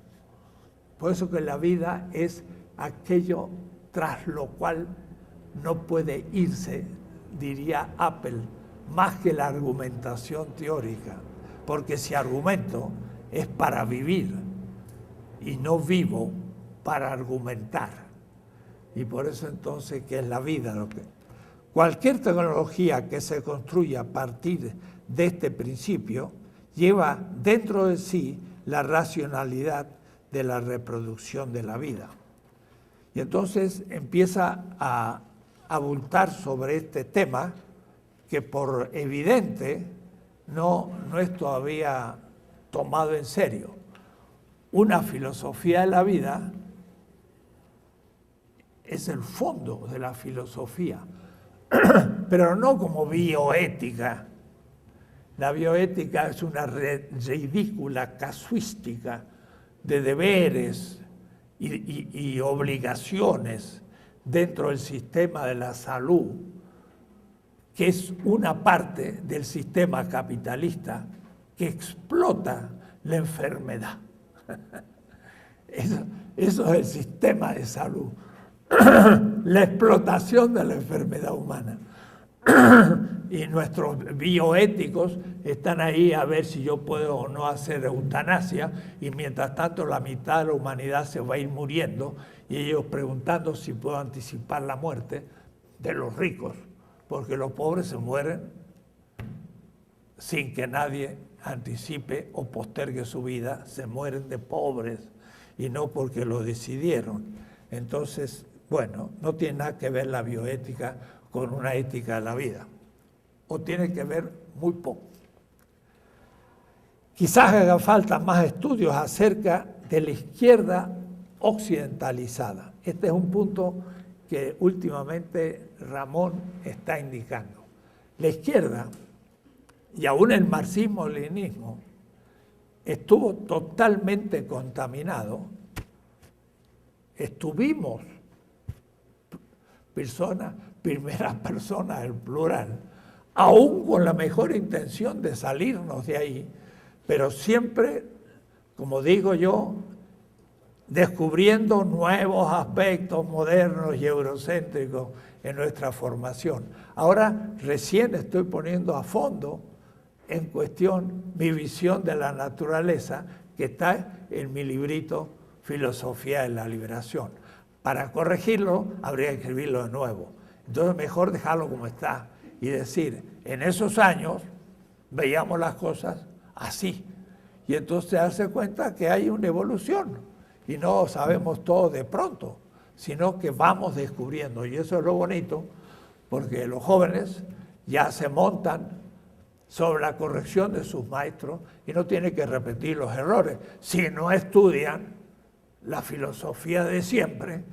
Por eso que la vida es aquello tras lo cual no puede irse, diría Apple, más que la argumentación teórica, porque si argumento es para vivir y no vivo para argumentar. Y por eso entonces, ¿qué es la vida? Cualquier tecnología que se construya a partir de este principio lleva dentro de sí la racionalidad de la reproducción de la vida. Y entonces empieza a abultar sobre este tema que por evidente no es todavía tomado en serio. Una filosofía de la vida es el fondo de la filosofía, pero no como bioética. La bioética es una ridícula casuística de deberes y obligaciones dentro del sistema de la salud, que es una parte del sistema capitalista que explota la enfermedad. Eso es el sistema de salud, la explotación de la enfermedad humana. Y nuestros bioéticos están ahí a ver si yo puedo o no hacer eutanasia, y mientras tanto la mitad de la humanidad se va a ir muriendo, y ellos preguntando si puedo anticipar la muerte de los ricos, porque los pobres se mueren sin que nadie anticipe o postergue su vida, se mueren de pobres y no porque lo decidieron. Entonces, bueno, no tiene nada que ver la bioética con una ética de la vida, o tiene que ver muy poco. Quizás haga falta más estudios acerca de la izquierda occidentalizada. Este es un punto que últimamente Ramón está indicando. La izquierda, y aún el marxismo-leninismo, estuvo totalmente contaminado. Estuvimos, primeras personas, el plural, aún con la mejor intención de salirnos de ahí, pero siempre, como digo yo, descubriendo nuevos aspectos modernos y eurocéntricos en nuestra formación. Ahora recién estoy poniendo a fondo en cuestión mi visión de la naturaleza, que está en mi librito Filosofía de la Liberación. Para corregirlo habría que escribirlo de nuevo. Entonces mejor dejarlo como está y decir, en esos años veíamos las cosas así, y entonces darse cuenta que hay una evolución y no sabemos todo de pronto, sino que vamos descubriendo, y eso es lo bonito, porque los jóvenes ya se montan sobre la corrección de sus maestros y no tienen que repetir los errores. Si no estudian la filosofía de siempre,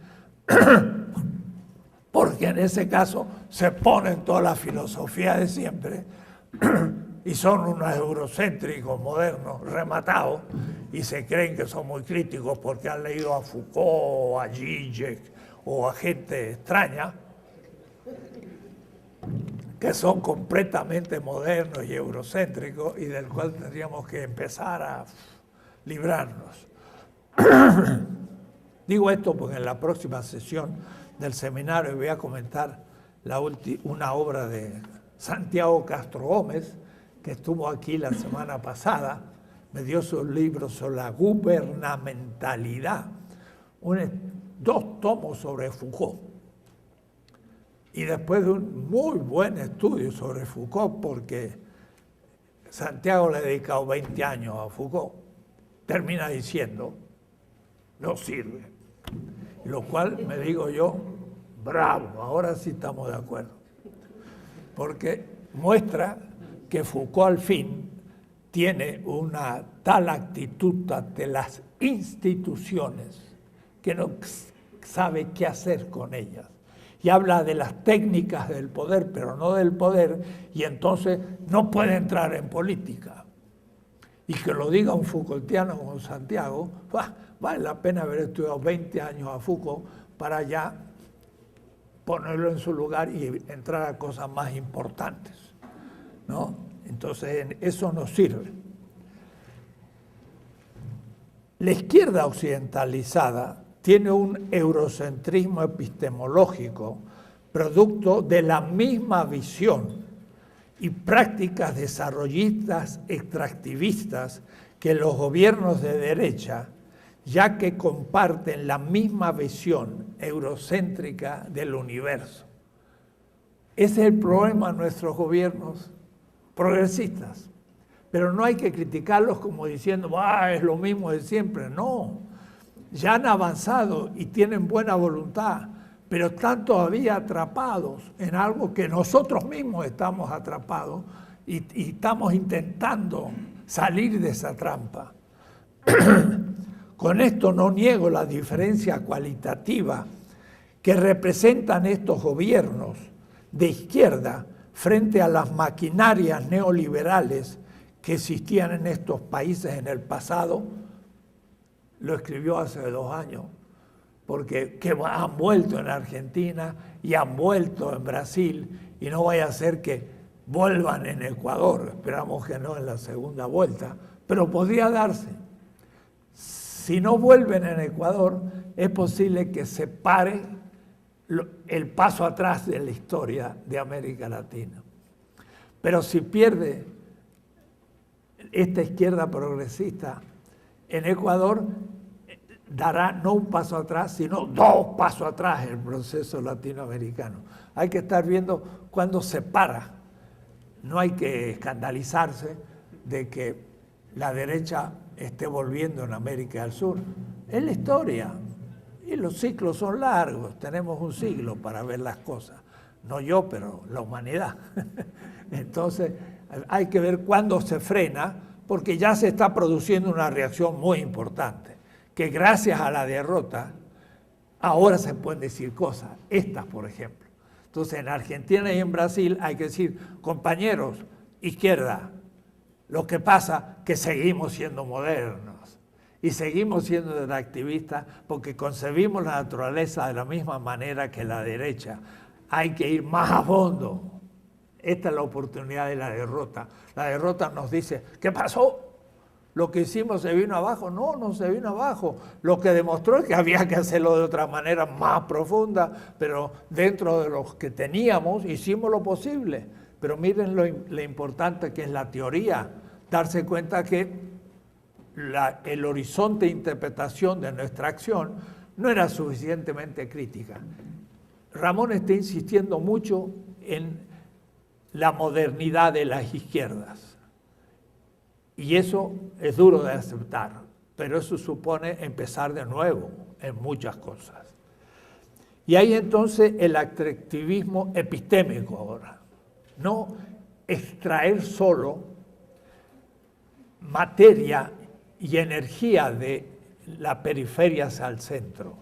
porque en ese caso se ponen toda la filosofía de siempre y son unos eurocéntricos modernos rematados y se creen que son muy críticos porque han leído a Foucault o a Zizek o a gente extraña, que son completamente modernos y eurocéntricos y del cual tendríamos que empezar a librarnos. Digo esto porque en la próxima sesión del seminario voy a comentar una obra de Santiago Castro Gómez, que estuvo aquí la semana pasada, me dio su libro sobre la gubernamentalidad, 2 tomos sobre Foucault. Y después de un muy buen estudio sobre Foucault, porque Santiago le ha dedicado 20 años a Foucault, termina diciendo, no sirve. Lo cual me digo yo, bravo, ahora sí estamos de acuerdo. Porque muestra que Foucault al fin tiene una tal actitud ante las instituciones que no sabe qué hacer con ellas. Y habla de las técnicas del poder, pero no del poder, y entonces no puede entrar en política. Y que lo diga un Foucaultiano como Santiago, vale la pena haber estudiado 20 años a Foucault para ya ponerlo en su lugar y entrar a cosas más importantes, ¿no? Entonces eso nos sirve. La izquierda occidentalizada tiene un eurocentrismo epistemológico producto de la misma visión y prácticas desarrollistas extractivistas que los gobiernos de derecha, ya que comparten la misma visión eurocéntrica del universo. Ese es el problema de nuestros gobiernos progresistas. Pero no hay que criticarlos como diciendo, es lo mismo de siempre. No, ya han avanzado y tienen buena voluntad, pero están todavía atrapados en algo que nosotros mismos estamos atrapados y estamos intentando salir de esa trampa. Con esto no niego la diferencia cualitativa que representan estos gobiernos de izquierda frente a las maquinarias neoliberales que existían en estos países en el pasado. Lo escribió hace 2 años, porque que han vuelto en Argentina y han vuelto en Brasil, y no vaya a ser que vuelvan en Ecuador, esperamos que no en la segunda vuelta, pero podría darse. Si no vuelven en Ecuador, es posible que se pare el paso atrás de la historia de América Latina. Pero si pierde esta izquierda progresista en Ecuador, dará no un paso atrás, sino 2 pasos atrás el proceso latinoamericano. Hay que estar viendo cuándo se para. No hay que escandalizarse de que la derecha esté volviendo en América del Sur. Es la historia. Y los ciclos son largos. Tenemos un siglo para ver las cosas. No yo, pero la humanidad. Entonces, hay que ver cuándo se frena, porque ya se está produciendo una reacción muy importante, que gracias a la derrota, ahora se pueden decir cosas, estas por ejemplo. Entonces en Argentina y en Brasil hay que decir, compañeros, izquierda, lo que pasa es que seguimos siendo modernos y seguimos siendo activistas porque concebimos la naturaleza de la misma manera que la derecha. Hay que ir más a fondo. Esta es la oportunidad de la derrota. La derrota nos dice, ¿qué pasó? ¿Lo que hicimos se vino abajo? No, no se vino abajo. Lo que demostró es que había que hacerlo de otra manera más profunda, pero dentro de los que teníamos hicimos lo posible. Pero miren lo importante que es la teoría, darse cuenta que el horizonte de interpretación de nuestra acción no era suficientemente crítica. Ramón está insistiendo mucho en la modernidad de las izquierdas. Y eso es duro de aceptar, pero eso supone empezar de nuevo en muchas cosas. Y hay entonces el extractivismo epistémico ahora. No extraer solo materia y energía de la periferia hacia el centro,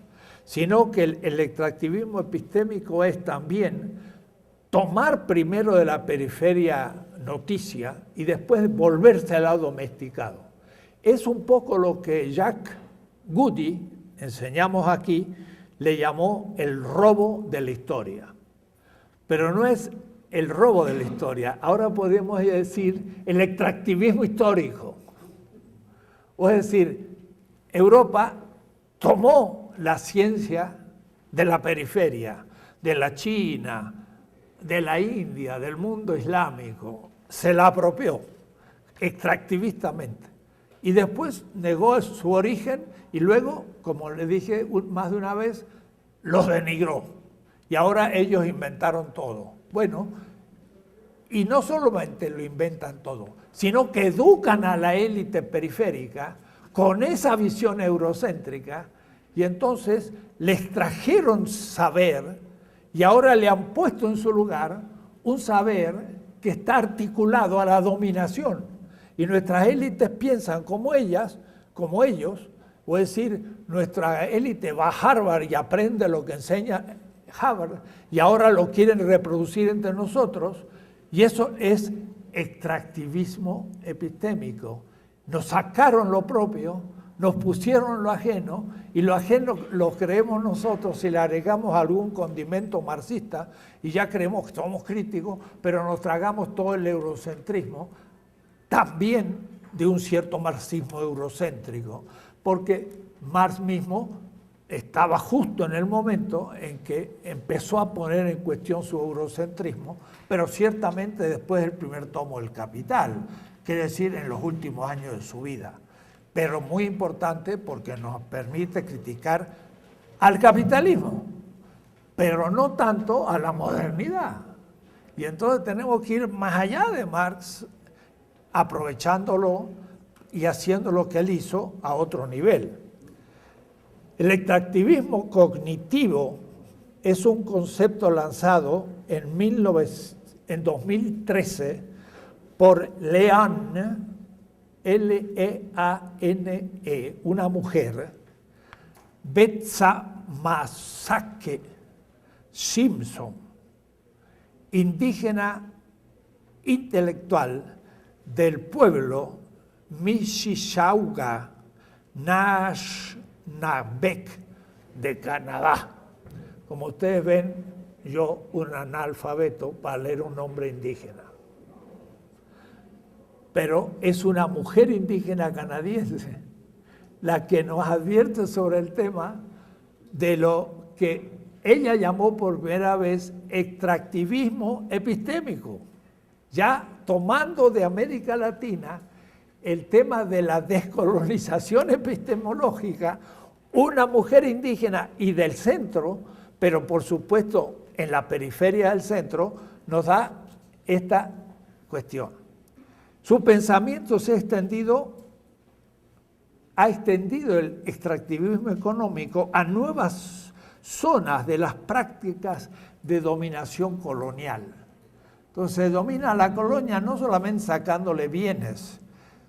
sino que el extractivismo epistémico es también tomar primero de la periferia noticia y después volverse al lado domesticado. Es un poco lo que Jacques Goody, enseñamos aquí, le llamó el robo de la historia. Pero no es el robo de la historia, ahora podemos decir el extractivismo histórico. O es decir, Europa tomó la ciencia de la periferia, de la China, de la India, del mundo islámico, se la apropió extractivistamente y después negó su origen y luego, como le dije más de una vez, los denigró y ahora ellos inventaron todo. Bueno, y no solamente lo inventan todo, sino que educan a la élite periférica con esa visión eurocéntrica y entonces les trajeron saber y ahora le han puesto en su lugar un saber que está articulado a la dominación. Y nuestras élites piensan como ellas, como ellos, o es decir, nuestra élite va a Harvard y aprende lo que enseña Harvard y ahora lo quieren reproducir entre nosotros y eso es extractivismo epistémico. Nos sacaron lo propio, nos pusieron lo ajeno y lo ajeno lo creemos nosotros si le agregamos algún condimento marxista y ya creemos que somos críticos, pero nos tragamos todo el eurocentrismo, también de un cierto marxismo eurocéntrico, porque Marx mismo estaba justo en el momento en que empezó a poner en cuestión su eurocentrismo, pero ciertamente después del primer tomo del Capital, quiere decir en los últimos años de su vida. Pero muy importante porque nos permite criticar al capitalismo, pero no tanto a la modernidad. Y entonces tenemos que ir más allá de Marx, aprovechándolo y haciendo lo que él hizo a otro nivel. El extractivismo cognitivo es un concepto lanzado en 2013 por Leanne, Leane, una mujer, Betsamasake Simpson, indígena intelectual del pueblo Mississauga Nashnabec de Canadá. Como ustedes ven, yo un analfabeto para leer un nombre indígena. Pero es una mujer indígena canadiense la que nos advierte sobre el tema de lo que ella llamó por primera vez extractivismo epistémico, ya tomando de América Latina el tema de la descolonización epistemológica, una mujer indígena y del centro, pero por supuesto en la periferia del centro, nos da esta cuestión. Su pensamiento se ha extendido el extractivismo económico a nuevas zonas de las prácticas de dominación colonial. Entonces se domina la colonia no solamente sacándole bienes,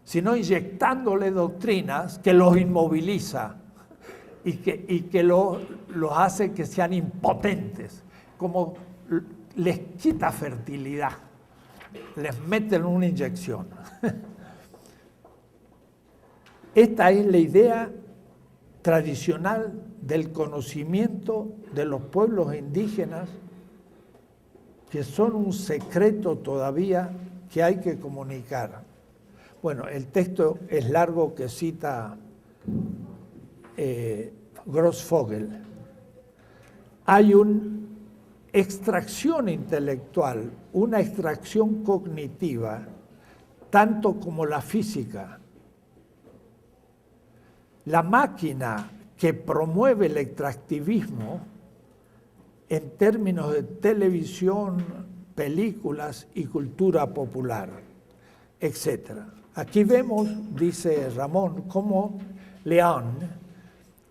sino inyectándole doctrinas que los inmoviliza y que los hace que sean impotentes, como les quita fertilidad. Les meten una inyección. Esta es la idea tradicional del conocimiento de los pueblos indígenas, que son un secreto todavía que hay que comunicar. Bueno, el texto es largo que cita Grossfogel. Hay una extracción intelectual, una extracción cognitiva, tanto como la física. La máquina que promueve el extractivismo en términos de televisión, películas y cultura popular, etc. Aquí vemos, dice Ramón, cómo Leanne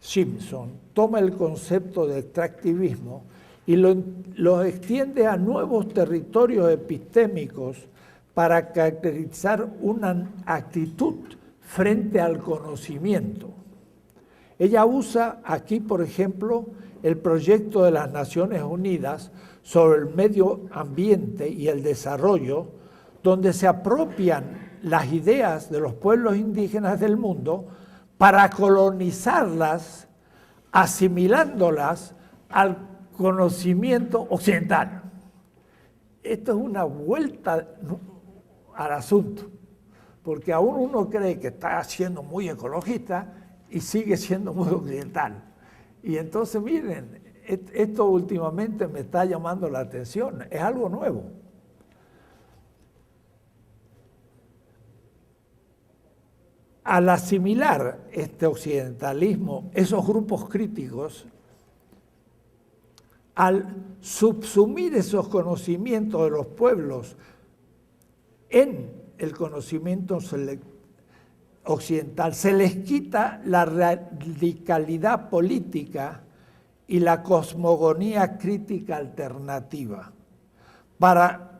Simpson toma el concepto de extractivismo y lo extiende a nuevos territorios epistémicos para caracterizar una actitud frente al conocimiento. Ella usa aquí, por ejemplo, el proyecto de las Naciones Unidas sobre el medio ambiente y el desarrollo, donde se apropian las ideas de los pueblos indígenas del mundo para colonizarlas, asimilándolas al conocimiento occidental. Esto es una vuelta al asunto, porque aún uno cree que está siendo muy ecologista y sigue siendo muy occidental. Y entonces, miren, esto últimamente me está llamando la atención, es algo nuevo. Al asimilar este occidentalismo, esos grupos críticos, al subsumir esos conocimientos de los pueblos en el conocimiento occidental, se les quita la radicalidad política y la cosmogonía crítica alternativa para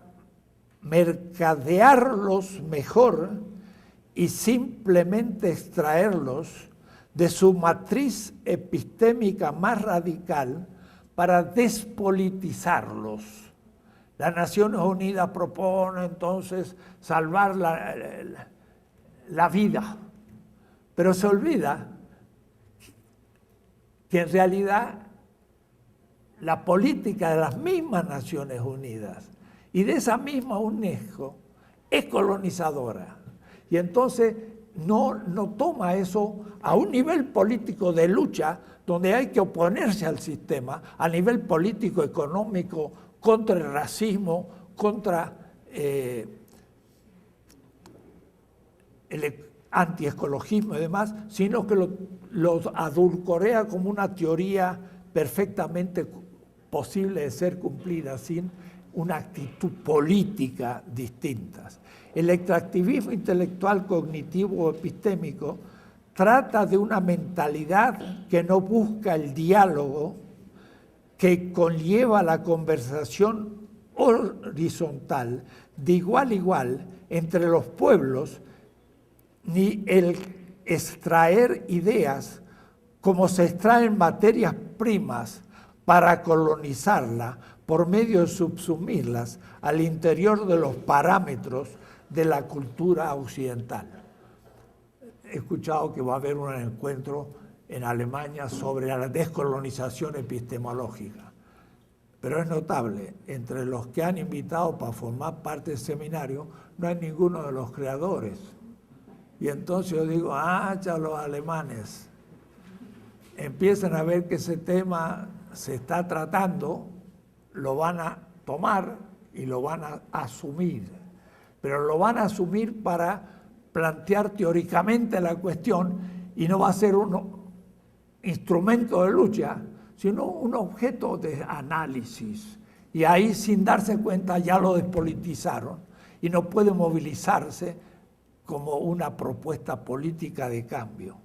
mercadearlos mejor y simplemente extraerlos de su matriz epistémica más radical para despolitizarlos. Las Naciones Unidas proponen entonces salvar la vida, pero se olvida que en realidad la política de las mismas Naciones Unidas y de esa misma UNESCO es colonizadora. Y entonces no toma eso a un nivel político de lucha donde hay que oponerse al sistema, a nivel político, económico, contra el racismo, contra el antiecologismo y demás, sino que los adulcorea como una teoría perfectamente posible de ser cumplida sin una actitud política distinta. El extractivismo intelectual cognitivo o epistémico trata de una mentalidad que no busca el diálogo, que conlleva la conversación horizontal de igual a igual entre los pueblos, ni el extraer ideas como se extraen materias primas para colonizarla por medio de subsumirlas al interior de los parámetros de la cultura occidental. He escuchado que va a haber un encuentro en Alemania sobre la descolonización epistemológica, pero es notable, entre los que han invitado para formar parte del seminario, no hay ninguno de los creadores. Y entonces yo digo, ya los alemanes empiezan a ver que ese tema se está tratando, lo van a tomar y lo van a asumir, pero lo van a asumir para plantear teóricamente la cuestión y no va a ser un instrumento de lucha, sino un objeto de análisis. Y ahí, sin darse cuenta, ya lo despolitizaron y no puede movilizarse como una propuesta política de cambio.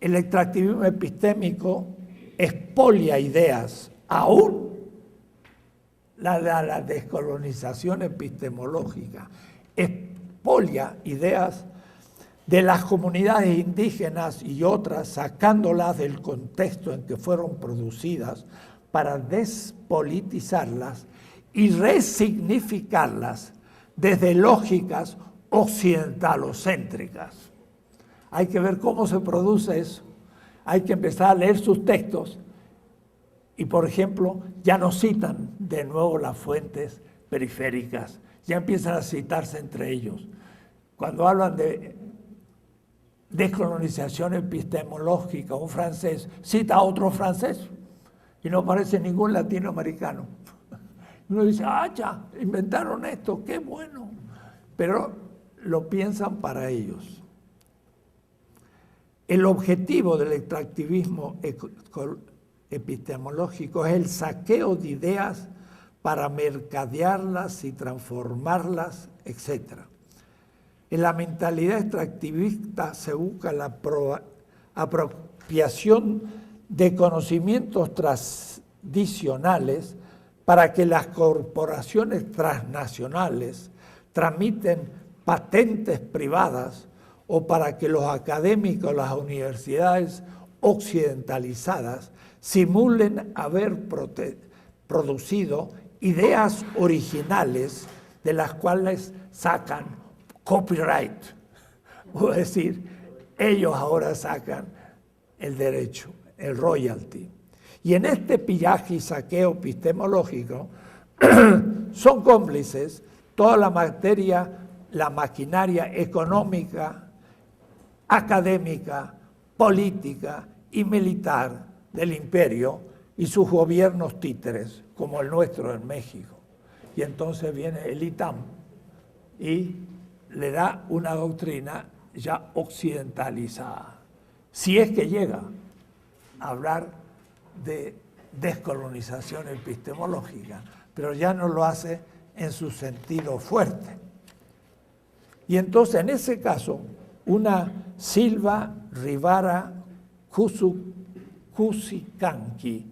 El extractivismo epistémico expolia ideas, aún la descolonización epistemológica, expolia ideas de las comunidades indígenas y otras, sacándolas del contexto en que fueron producidas para despolitizarlas y resignificarlas desde lógicas occidentalocéntricas. Hay que ver cómo se produce eso. Hay que empezar a leer sus textos y, por ejemplo, ya no citan de nuevo las fuentes periféricas, ya empiezan a citarse entre ellos. Cuando hablan de descolonización epistemológica, un francés cita a otro francés y no aparece ningún latinoamericano. Uno dice, ya, inventaron esto, qué bueno. Pero lo piensan para ellos. El objetivo del extractivismo epistemológico es el saqueo de ideas para mercadearlas y transformarlas, etc. En la mentalidad extractivista se busca la apropiación de conocimientos tradicionales para que las corporaciones transnacionales tramiten patentes privadas o para que los académicos de las universidades occidentalizadas simulen haber producido ideas originales de las cuales sacan copyright. Es decir, ellos ahora sacan el derecho, el royalty. Y en este pillaje y saqueo epistemológico son cómplices toda la materia la maquinaria económica, académica, política y militar del imperio y sus gobiernos títeres, como el nuestro en México. Y entonces viene el ITAM y le da una doctrina ya occidentalizada, si es que llega a hablar de descolonización epistemológica, pero ya no lo hace en su sentido fuerte. Y entonces, en ese caso, una Silva Rivara Cusicanqui,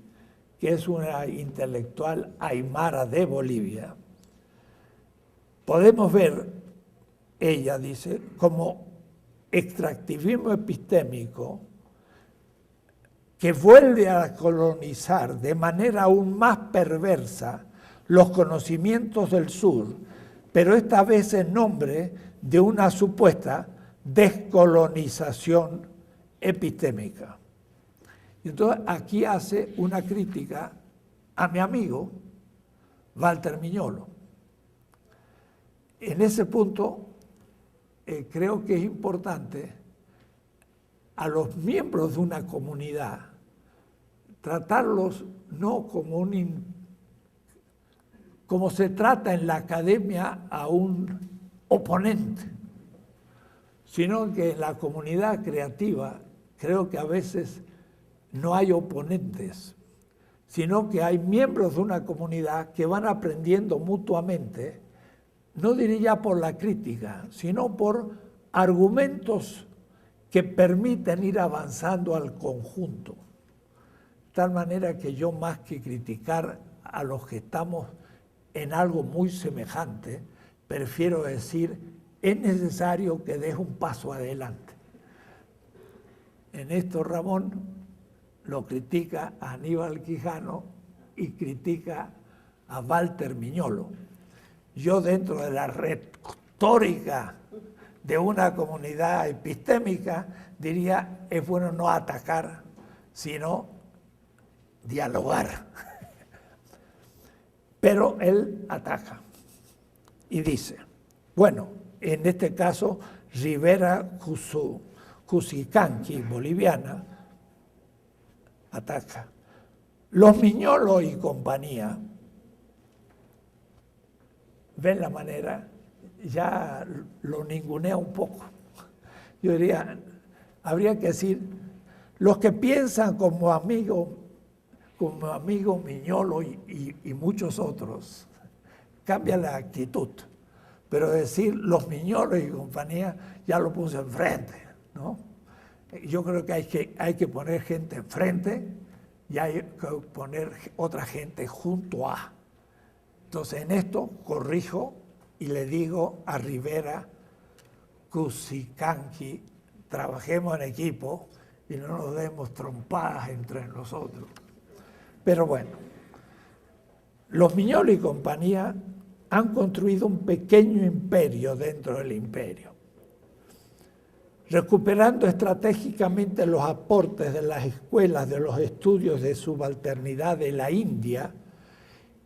que es una intelectual aymara de Bolivia, podemos ver, ella dice, como extractivismo epistémico que vuelve a colonizar de manera aún más perversa los conocimientos del sur, pero esta vez en nombre de una supuesta descolonización epistémica. Entonces aquí hace una crítica a mi amigo Walter Miñolo. En ese punto creo que es importante a los miembros de una comunidad tratarlos no como como se trata en la academia a un oponente, sino que en la comunidad creativa creo que a veces no hay oponentes, sino que hay miembros de una comunidad que van aprendiendo mutuamente, no diría por la crítica, sino por argumentos que permiten ir avanzando al conjunto. De tal manera que yo, más que criticar a los que estamos en algo muy semejante, prefiero decir, es necesario que des un paso adelante. En esto Ramón lo critica a Aníbal Quijano y critica a Walter Miñolo. Yo, dentro de la retórica de una comunidad epistémica, diría, es bueno no atacar, sino dialogar. Pero él ataca y dice, bueno, en este caso, Rivera Cusicanqui, boliviana, ataca. Los Miñolo y compañía, ven la manera, ya lo ningunea un poco. Yo diría, habría que decir, los que piensan como amigo Miñolo y muchos otros, cambia la actitud. Pero decir los Miñolo y compañía ya lo puse enfrente, ¿no? Yo creo que hay que poner gente enfrente y hay que poner otra gente junto a. Entonces, en esto corrijo y le digo a Rivera Cusicanqui, trabajemos en equipo y no nos demos trompadas entre nosotros. Pero bueno, los Miñolo y compañía han construido un pequeño imperio dentro del imperio, recuperando estratégicamente los aportes de las escuelas de los estudios de subalternidad de la India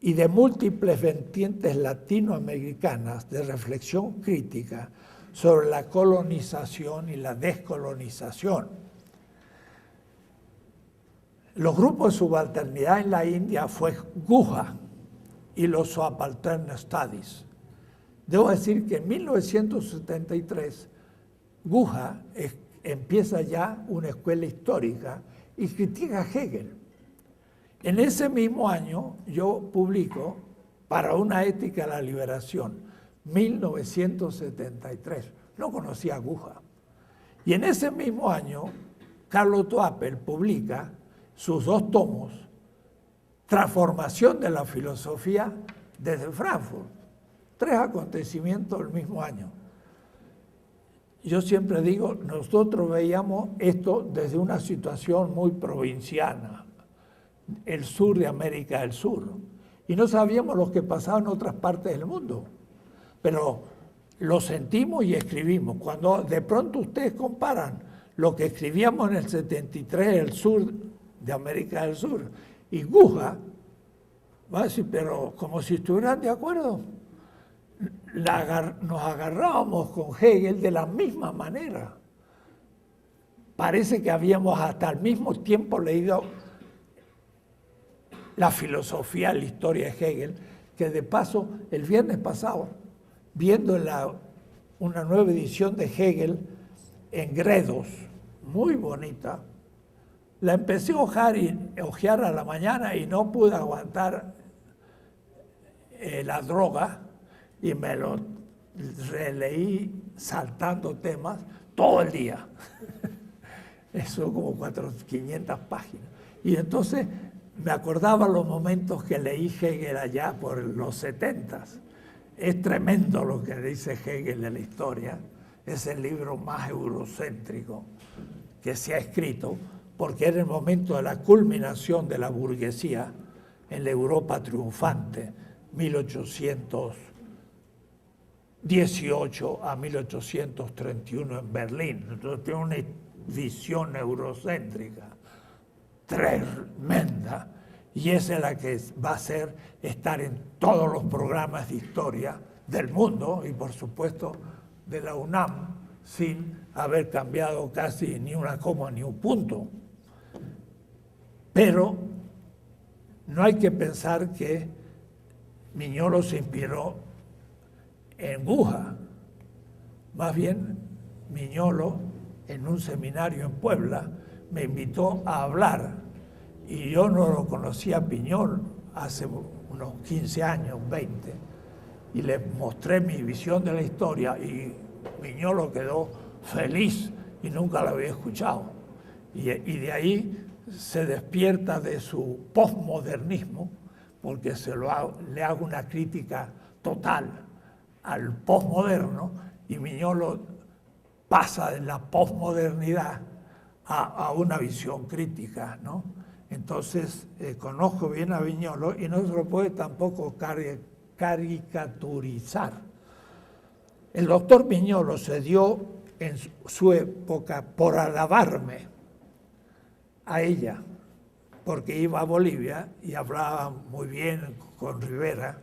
y de múltiples vertientes latinoamericanas de reflexión crítica sobre la colonización y la descolonización. Los grupos de subalternidad en la India fue Guha y los Subaltern Studies. Debo decir que en 1973 Guha empieza ya una escuela histórica y critica a Hegel. En ese mismo año yo publico Para una ética de la liberación, 1973. No conocía a Guha. Y en ese mismo año Carlo Toapel publica sus 2 tomos, Transformación de la filosofía desde Frankfurt. 3 acontecimientos el mismo año. Yo siempre digo, nosotros veíamos esto desde una situación muy provinciana, el sur de América del Sur, y no sabíamos lo que pasaba en otras partes del mundo, pero lo sentimos y escribimos. Cuando de pronto ustedes comparan lo que escribíamos en el 73, el sur de América del Sur, y Guha, va a decir, pero como si estuvieran de acuerdo. nos agarrábamos con Hegel de la misma manera. Parece que habíamos hasta al mismo tiempo leído la filosofía, la historia de Hegel, que de paso, el viernes pasado, viendo una nueva edición de Hegel en Gredos, muy bonita, la empecé a ojear a la mañana y no pude aguantar la droga y me lo releí saltando temas todo el día. Eso como 500 páginas. Y entonces me acordaba los momentos que leí Hegel allá por los 70s. Es tremendo lo que dice Hegel de la historia. Es el libro más eurocéntrico que se ha escrito, porque era el momento de la culminación de la burguesía en la Europa triunfante, 1818 a 1831 en Berlín. Entonces tiene una visión eurocéntrica tremenda, y esa es la que va a hacer estar en todos los programas de historia del mundo y por supuesto de la UNAM, sin haber cambiado casi ni una coma ni un punto. Pero no hay que pensar que Miñolo se inspiró en Guja. Más bien, Miñolo, en un seminario en Puebla, me invitó a hablar, y yo no lo conocía a Piñol hace unos 15 años, 20, y le mostré mi visión de la historia, y Miñolo quedó feliz y nunca lo había escuchado. Y de ahí se despierta de su posmodernismo, porque le hago una crítica total al posmoderno, y Miñolo pasa de la posmodernidad a una visión crítica, ¿no? Entonces, conozco bien a Miñolo y no se lo puede tampoco caricaturizar. El doctor Miñolo se dio en su época por alabarme a ella, porque iba a Bolivia y hablaba muy bien con Rivera,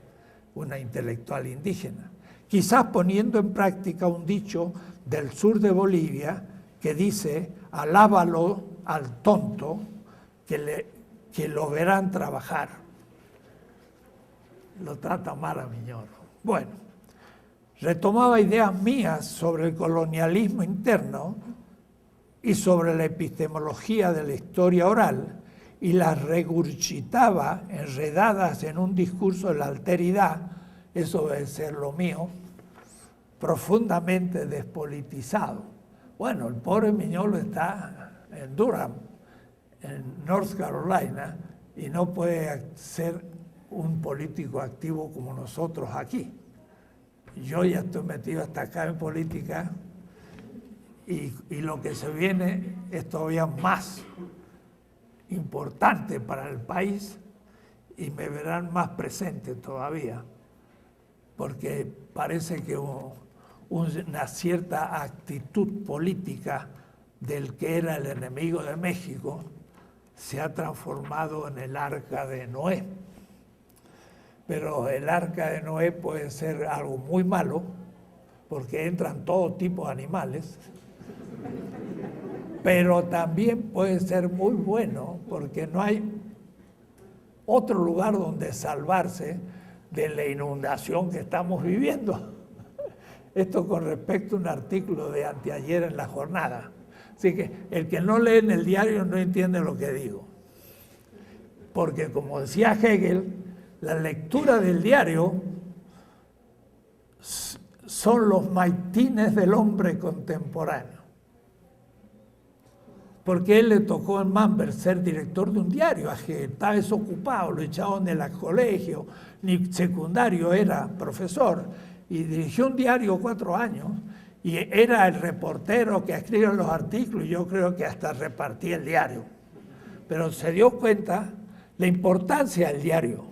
una intelectual indígena. Quizás poniendo en práctica un dicho del sur de Bolivia que dice: alábalo al tonto que lo verán trabajar. Lo trata mal a Miñolo. Bueno, retomaba ideas mías sobre el colonialismo interno y sobre la epistemología de la historia oral, y las regurgitaba enredadas en un discurso de la alteridad, eso debe ser lo mío, profundamente despolitizado. Bueno, el pobre Miñolo está en Durham, en North Carolina, y no puede ser un político activo como nosotros aquí. Yo ya estoy metido hasta acá en política, y lo que se viene es todavía más importante para el país, y me verán más presente todavía, porque parece que una cierta actitud política del que era el enemigo de México se ha transformado en el arca de Noé. Pero el arca de Noé puede ser algo muy malo, porque entran todo tipo de animales, pero también puede ser muy bueno, porque no hay otro lugar donde salvarse de la inundación que estamos viviendo. Esto con respecto a un artículo de anteayer en La Jornada. Así que el que no lee en el diario no entiende lo que digo. Porque como decía Hegel, la lectura del diario son los maitines del hombre contemporáneo. Porque él le tocó en Manver ser director de un diario, estaba desocupado, lo echaron del colegio, ni secundario era profesor, y dirigió un diario 4 años, y era el reportero que escribe los artículos, y yo creo que hasta repartía el diario. Pero se dio cuenta la importancia del diario.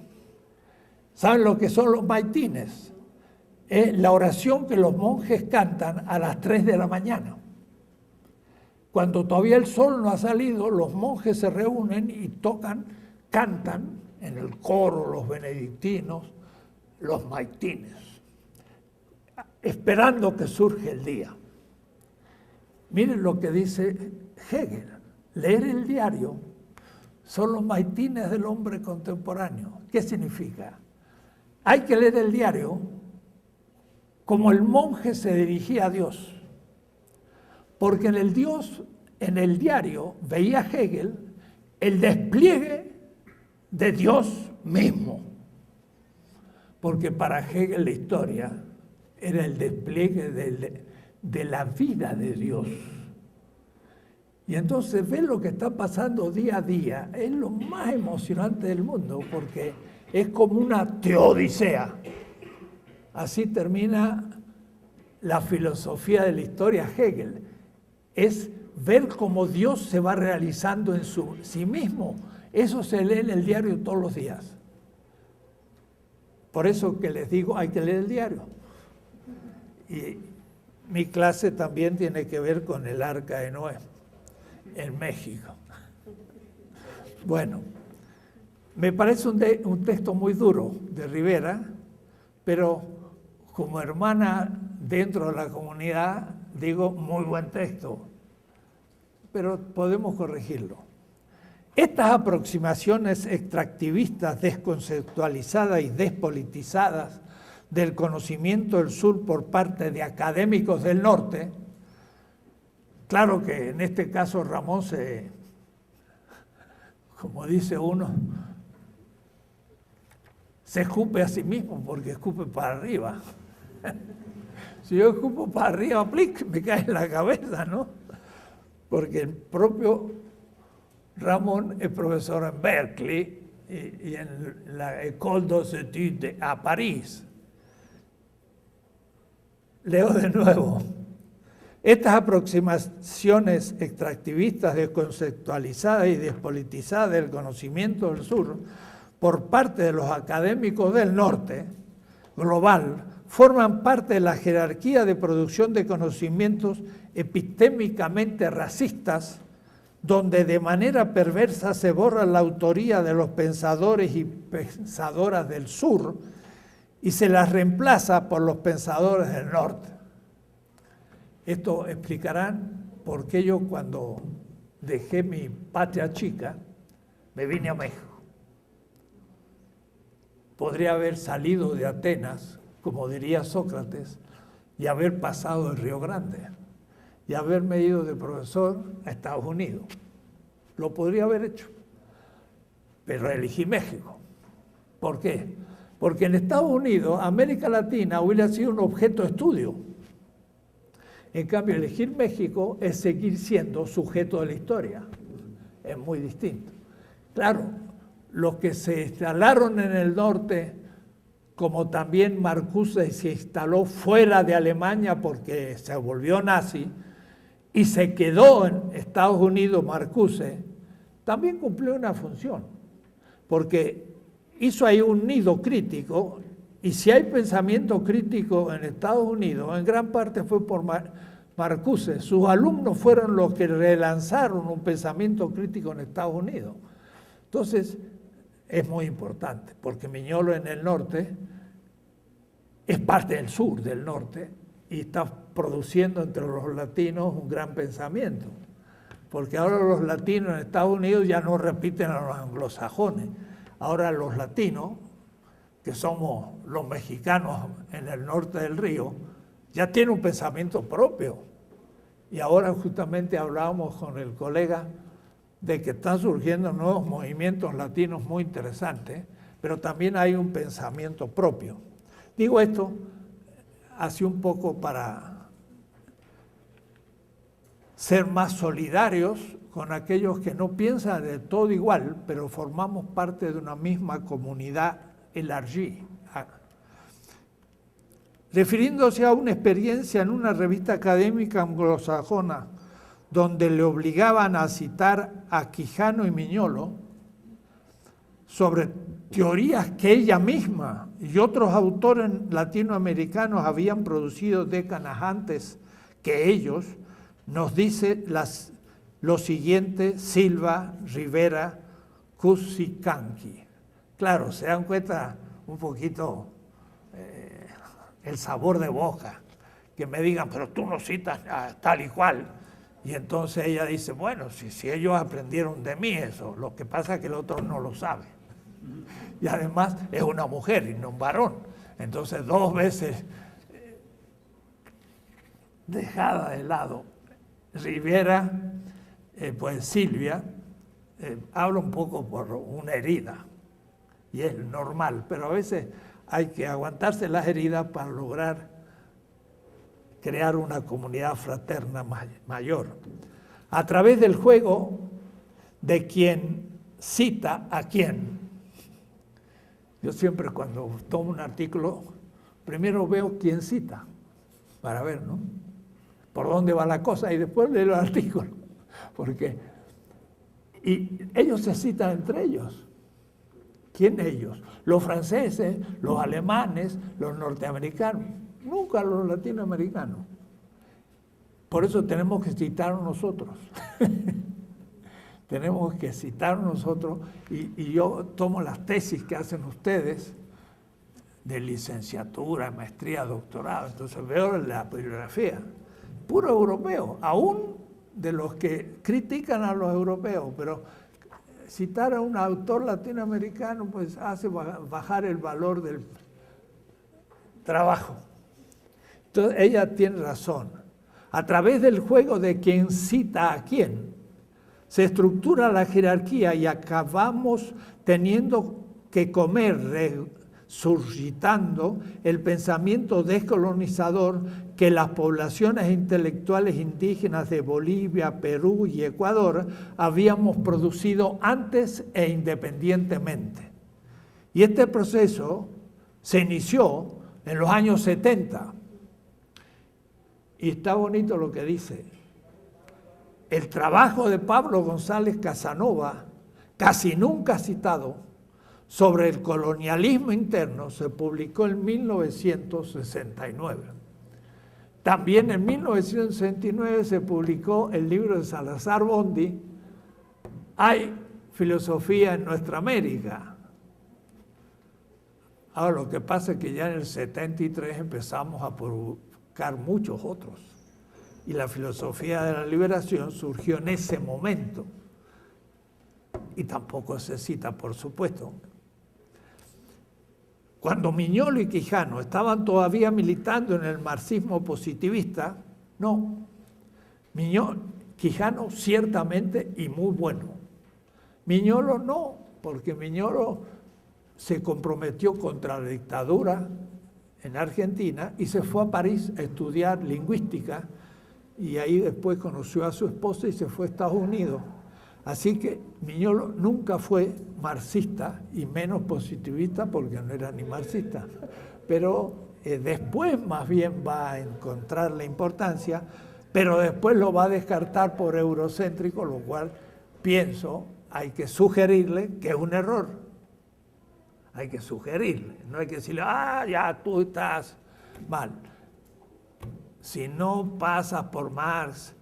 ¿Saben lo que son los maitines? Es la oración que los monjes cantan a las 3 de la mañana. Cuando todavía el sol no ha salido, los monjes se reúnen y cantan en el coro, los benedictinos, los maitines. esperando que surge el día. Miren lo que dice Hegel. Leer el diario son los maitines del hombre contemporáneo. ¿Qué significa? Hay que leer el diario como el monje se dirigía a Dios. Porque en el diario, veía Hegel, el despliegue de Dios mismo. Porque para Hegel la historia era el despliegue de la vida de Dios. Y entonces ver lo que está pasando día a día es lo más emocionante del mundo, porque es como una teodicea. Así termina la filosofía de la historia Hegel. Es ver cómo Dios se va realizando en sí mismo. Eso se lee en el diario todos los días. Por eso que les digo, hay que leer el diario. Y mi clase también tiene que ver con el Arca de Noé, en México. Bueno, me parece un texto muy duro de Rivera, pero como hermana dentro de la comunidad, digo, muy buen texto, pero podemos corregirlo. Estas aproximaciones extractivistas, desconceptualizadas y despolitizadas del conocimiento del sur por parte de académicos del norte, claro que en este caso Ramón como dice uno, se escupe a sí mismo porque escupe para arriba. Si yo escupo para arriba, plic, me cae en la cabeza, ¿no? Porque el propio Ramón es profesor en Berkeley y en la École des Études a París. Leo de nuevo. Estas aproximaciones extractivistas, desconceptualizadas y despolitizadas del conocimiento del sur por parte de los académicos del norte global forman parte de la jerarquía de producción de conocimientos epistémicamente racistas, donde de manera perversa se borra la autoría de los pensadores y pensadoras del sur y se las reemplaza por los pensadores del norte. Esto explicarán por qué yo cuando dejé mi patria chica me vine a México. Podría haber salido de Atenas, como diría Sócrates, y haber pasado el Río Grande y haberme ido de profesor a Estados Unidos. Lo podría haber hecho, pero elegí México. ¿Por qué? Porque en Estados Unidos, América Latina hubiera sido un objeto de estudio. En cambio, elegir México es seguir siendo sujeto de la historia. Es muy distinto. Claro, los que se instalaron en el norte, como también Marcuse se instaló fuera de Alemania porque se volvió nazi, y se quedó en Estados Unidos Marcuse, también cumplió una función, porque hizo ahí un nido crítico, y si hay pensamiento crítico en Estados Unidos, en gran parte fue por Marcuse. Sus alumnos fueron los que relanzaron un pensamiento crítico en Estados Unidos. Entonces, es muy importante, porque Miñolo en el norte es parte del sur, del norte, y está produciendo entre los latinos un gran pensamiento. Porque ahora los latinos en Estados Unidos ya no repiten a los anglosajones. Ahora los latinos, que somos los mexicanos en el norte del río, ya tienen un pensamiento propio. Y ahora justamente hablábamos con el colega de que están surgiendo nuevos movimientos latinos muy interesantes, pero también hay un pensamiento propio. Digo esto así un poco para ser más solidarios con aquellos que no piensan de todo igual, pero formamos parte de una misma comunidad élargie. Refiriéndose a una experiencia en una revista académica anglosajona, donde le obligaban a citar a Quijano y Miñolo sobre teorías que ella misma y otros autores latinoamericanos habían producido décadas antes que ellos, nos dice lo siguiente Silva, Rivera, Cusicanqui. Claro, se dan cuenta un poquito el sabor de boca, que me digan, pero tú no citas tal y cual. Y entonces ella dice, bueno, si ellos aprendieron de mí eso, lo que pasa es que el otro no lo sabe. Y además es una mujer y no un varón. Entonces 2 veces dejada de lado. Rivera, pues Silvia, habla un poco por una herida, y es normal, pero a veces hay que aguantarse las heridas para lograr crear una comunidad fraterna mayor. A través del juego de quien cita a quién. Yo siempre cuando tomo un artículo, primero veo quién cita, para ver, ¿no?, por dónde va la cosa, y después leo el artículo. Y ellos se citan entre ellos. ¿Quién ellos? Los franceses, los alemanes, los norteamericanos, nunca los latinoamericanos. Por eso tenemos que citarnos nosotros. Tenemos que citarnos nosotros, y yo tomo las tesis que hacen ustedes de licenciatura, maestría, doctorado, entonces veo la bibliografía, puro europeo, aún de los que critican a los europeos, pero citar a un autor latinoamericano pues hace bajar el valor del trabajo. Entonces ella tiene razón. A través del juego de quién cita a quién, se estructura la jerarquía y acabamos teniendo que comer, resucitando el pensamiento descolonizador que las poblaciones intelectuales indígenas de Bolivia, Perú y Ecuador habíamos producido antes e independientemente. Y este proceso se inició en los años 70. Y está bonito lo que dice. El trabajo de Pablo González Casanova, casi nunca citado, sobre el colonialismo interno, se publicó en 1969. También en 1969 se publicó el libro de Salazar Bondi, Hay filosofía en nuestra América. Ahora, lo que pasa es que ya en el 73 empezamos a publicar muchos otros. Y la filosofía de la liberación surgió en ese momento. Y tampoco se cita, por supuesto. Cuando Miñolo y Quijano estaban todavía militando en el marxismo positivista, no. Quijano ciertamente y muy bueno. Miñolo no, porque Miñolo se comprometió contra la dictadura en Argentina y se fue a París a estudiar lingüística, y ahí después conoció a su esposa y se fue a Estados Unidos. Así que Miñolo nunca fue marxista y menos positivista porque no era ni marxista. Pero después más bien va a encontrar la importancia, pero después lo va a descartar por eurocéntrico, lo cual pienso hay que sugerirle que es un error. Hay que sugerirle, no hay que decirle, ya tú estás mal. Si no pasas por Marx,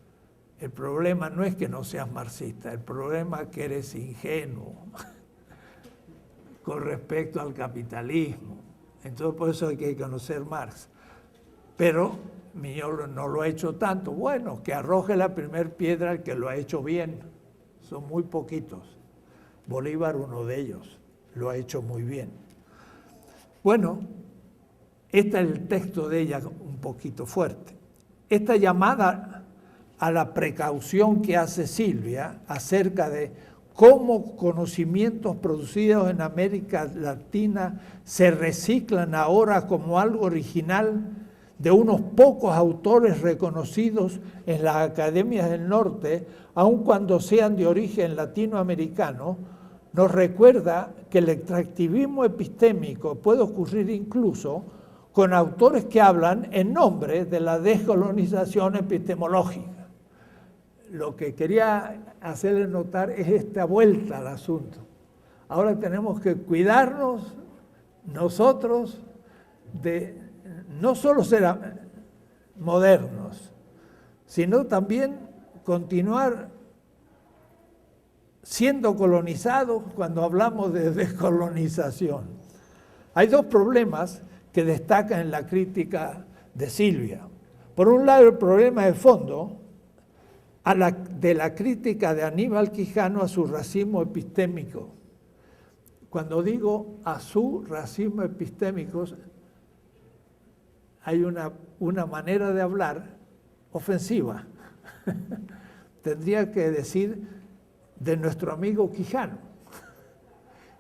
el problema no es que no seas marxista, el problema es que eres ingenuo con respecto al capitalismo. Entonces por eso hay que conocer Marx. Pero Miñolo no lo ha hecho tanto. Bueno, que arroje la primer piedra el que lo ha hecho bien. Son muy poquitos. Bolívar, uno de ellos, lo ha hecho muy bien. Bueno, este es el texto de ella, un poquito fuerte. Esta llamada a la precaución que hace Silvia acerca de cómo conocimientos producidos en América Latina se reciclan ahora como algo original de unos pocos autores reconocidos en las academias del norte, aun cuando sean de origen latinoamericano, nos recuerda que el extractivismo epistémico puede ocurrir incluso con autores que hablan en nombre de la descolonización epistemológica. Lo que quería hacerles notar es esta vuelta al asunto. Ahora tenemos que cuidarnos nosotros de no solo ser modernos, sino también continuar siendo colonizados cuando hablamos de descolonización. Hay dos problemas que destacan en la crítica de Silvia. Por un lado, el problema de fondo de la crítica de Aníbal Quijano a su racismo epistémico. Cuando digo a su racismo epistémico, hay una manera de hablar ofensiva. Tendría que decir de nuestro amigo Quijano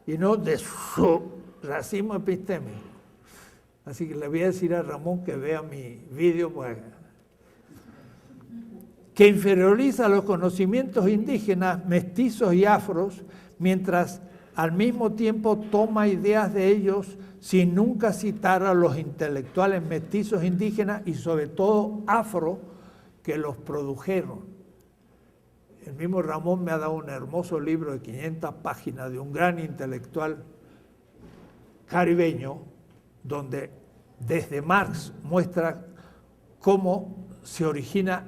y no de su racismo epistémico. Así que le voy a decir a Ramón que vea mi vídeo, pues, que inferioriza los conocimientos indígenas, mestizos y afros, mientras al mismo tiempo toma ideas de ellos sin nunca citar a los intelectuales mestizos indígenas y sobre todo afro que los produjeron. El mismo Ramón me ha dado un hermoso libro de 500 páginas de un gran intelectual caribeño, donde desde Marx muestra cómo se origina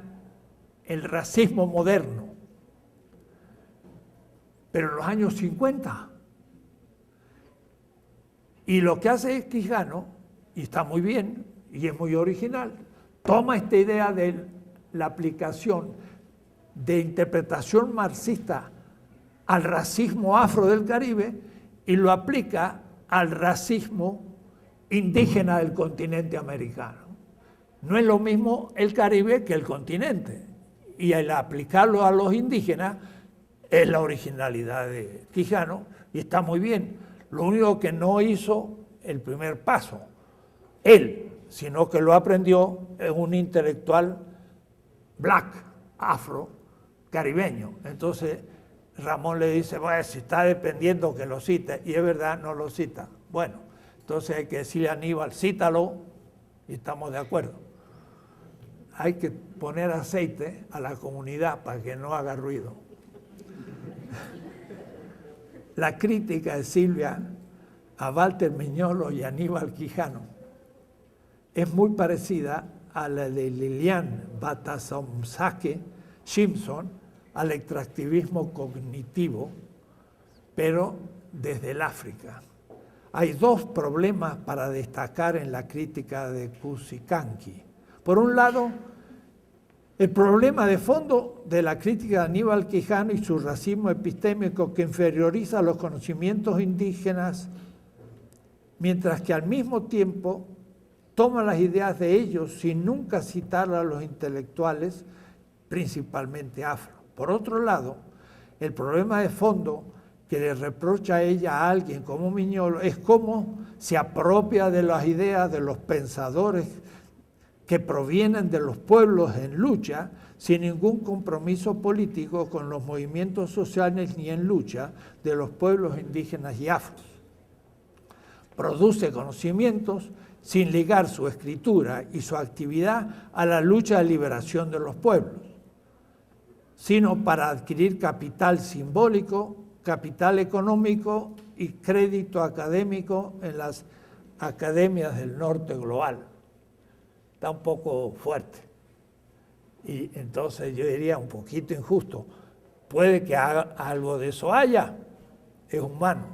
el racismo moderno, pero en los años 50. Y lo que hace Quijano, y está muy bien, y es muy original, toma esta idea de la aplicación de interpretación marxista al racismo afro del Caribe y lo aplica al racismo indígena del continente americano. No es lo mismo el Caribe que el continente, y al aplicarlo a los indígenas es la originalidad de Quijano, y está muy bien. Lo único que no hizo el primer paso, él, sino que lo aprendió en un intelectual black, afro, caribeño. Entonces Ramón le dice, bueno, si está dependiendo que lo cite, y es verdad, no lo cita. Bueno, entonces hay que decirle a Aníbal, cítalo, y estamos de acuerdo. Hay que poner aceite a la comunidad para que no haga ruido. La crítica de Silvia a Walter Miñolo y Aníbal Quijano es muy parecida a la de Lilian Batasomsake Simpson al extractivismo cognitivo, pero desde el África. Hay dos problemas para destacar en la crítica de Cusicanqui. Por un lado, el problema de fondo de la crítica de Aníbal Quijano y su racismo epistémico que inferioriza los conocimientos indígenas, mientras que al mismo tiempo toma las ideas de ellos sin nunca citar a los intelectuales, principalmente afro. Por otro lado, el problema de fondo que le reprocha a ella a alguien como Miñolo es cómo se apropia de las ideas de los pensadores que provienen de los pueblos en lucha, sin ningún compromiso político con los movimientos sociales ni en lucha de los pueblos indígenas y afros. Produce conocimientos sin ligar su escritura y su actividad a la lucha de liberación de los pueblos, sino para adquirir capital simbólico, capital económico y crédito académico en las academias del norte global. Está un poco fuerte. Y entonces yo diría un poquito injusto. Puede que algo de eso haya, es humano,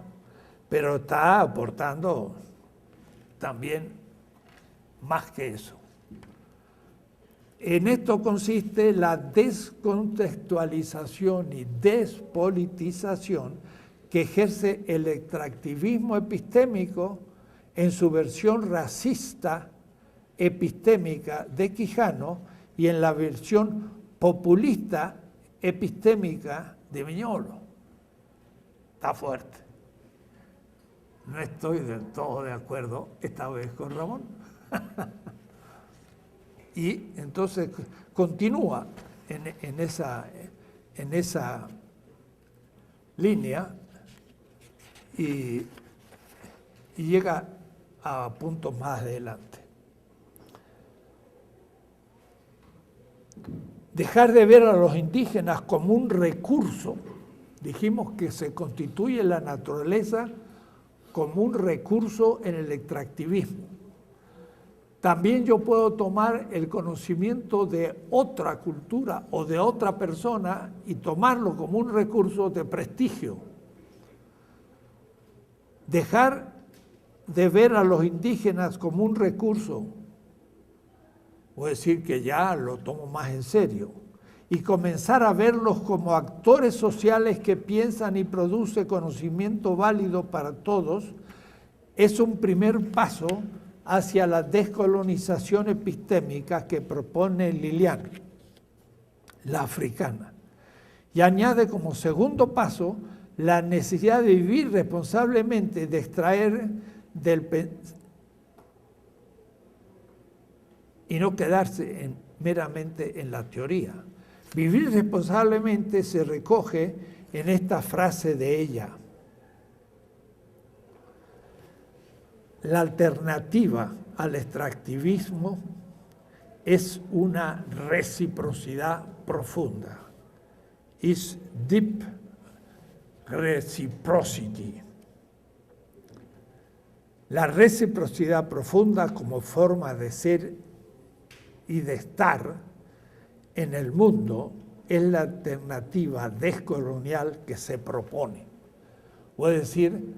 pero está aportando también más que eso. En esto consiste la descontextualización y despolitización que ejerce el extractivismo epistémico en su versión racista epistémica de Quijano y en la versión populista epistémica de Miñolo. Está fuerte. No estoy del todo de acuerdo esta vez con Ramón. Y entonces continúa en esa línea y llega a puntos más adelante. Dejar de ver a los indígenas como un recurso, dijimos que se constituye la naturaleza como un recurso en el extractivismo. También yo puedo tomar el conocimiento de otra cultura o de otra persona y tomarlo como un recurso de prestigio. Dejar de ver a los indígenas como un recurso, voy a decir que ya lo tomo más en serio, y comenzar a verlos como actores sociales que piensan y producen conocimiento válido para todos, es un primer paso hacia la descolonización epistémica que propone Lilian, la africana. Y añade como segundo paso la necesidad de vivir responsablemente, de extraer y no quedarse meramente en la teoría. Vivir responsablemente se recoge en esta frase de ella. La alternativa al extractivismo es una reciprocidad profunda. Is deep reciprocity. La reciprocidad profunda como forma de ser y de estar en el mundo es la alternativa descolonial que se propone. Voy a decir,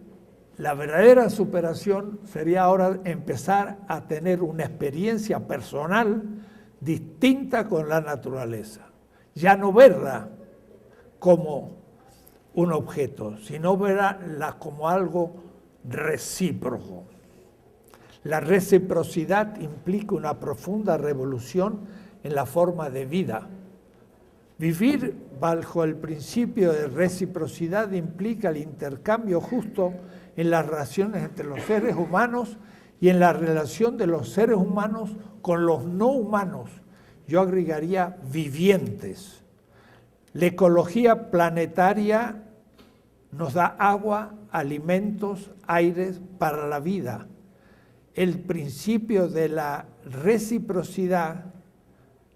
la verdadera superación sería ahora empezar a tener una experiencia personal distinta con la naturaleza. Ya no verla como un objeto, sino verla como algo recíproco. La reciprocidad implica una profunda revolución en la forma de vida. Vivir bajo el principio de reciprocidad implica el intercambio justo en las relaciones entre los seres humanos y en la relación de los seres humanos con los no humanos. Yo agregaría vivientes. La ecología planetaria nos da agua, alimentos, aires para la vida. El principio de la reciprocidad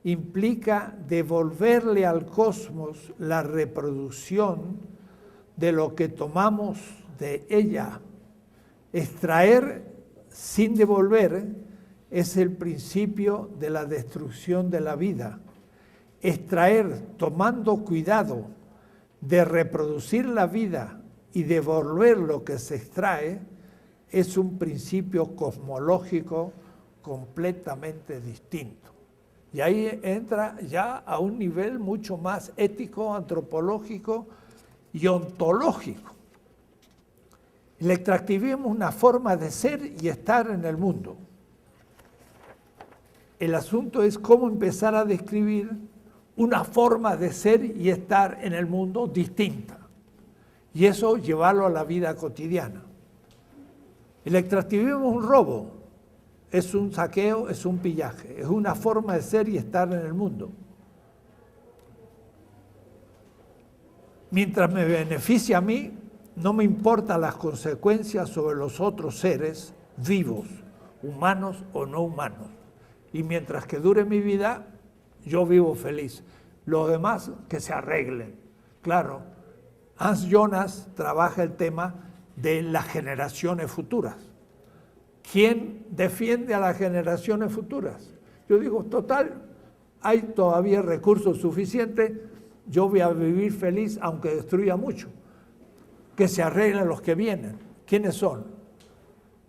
implica devolverle al cosmos la reproducción de lo que tomamos de ella. Extraer sin devolver es el principio de la destrucción de la vida. Extraer tomando cuidado de reproducir la vida y devolver lo que se extrae es un principio cosmológico completamente distinto. Y ahí entra ya a un nivel mucho más ético, antropológico y ontológico. El extractivismo es una forma de ser y estar en el mundo. El asunto es cómo empezar a describir una forma de ser y estar en el mundo distinta. Y eso llevarlo a la vida cotidiana. El extractivismo es un robo, es un saqueo, es un pillaje, es una forma de ser y estar en el mundo. Mientras me beneficia a mí, no me importan las consecuencias sobre los otros seres vivos, humanos o no humanos. Y mientras que dure mi vida, yo vivo feliz. Los demás que se arreglen. Claro, Hans Jonas trabaja el tema de las generaciones futuras. ¿Quién defiende a las generaciones futuras? Yo digo, total, hay todavía recursos suficientes, yo voy a vivir feliz aunque destruya mucho. Que se arreglen los que vienen. ¿Quiénes son?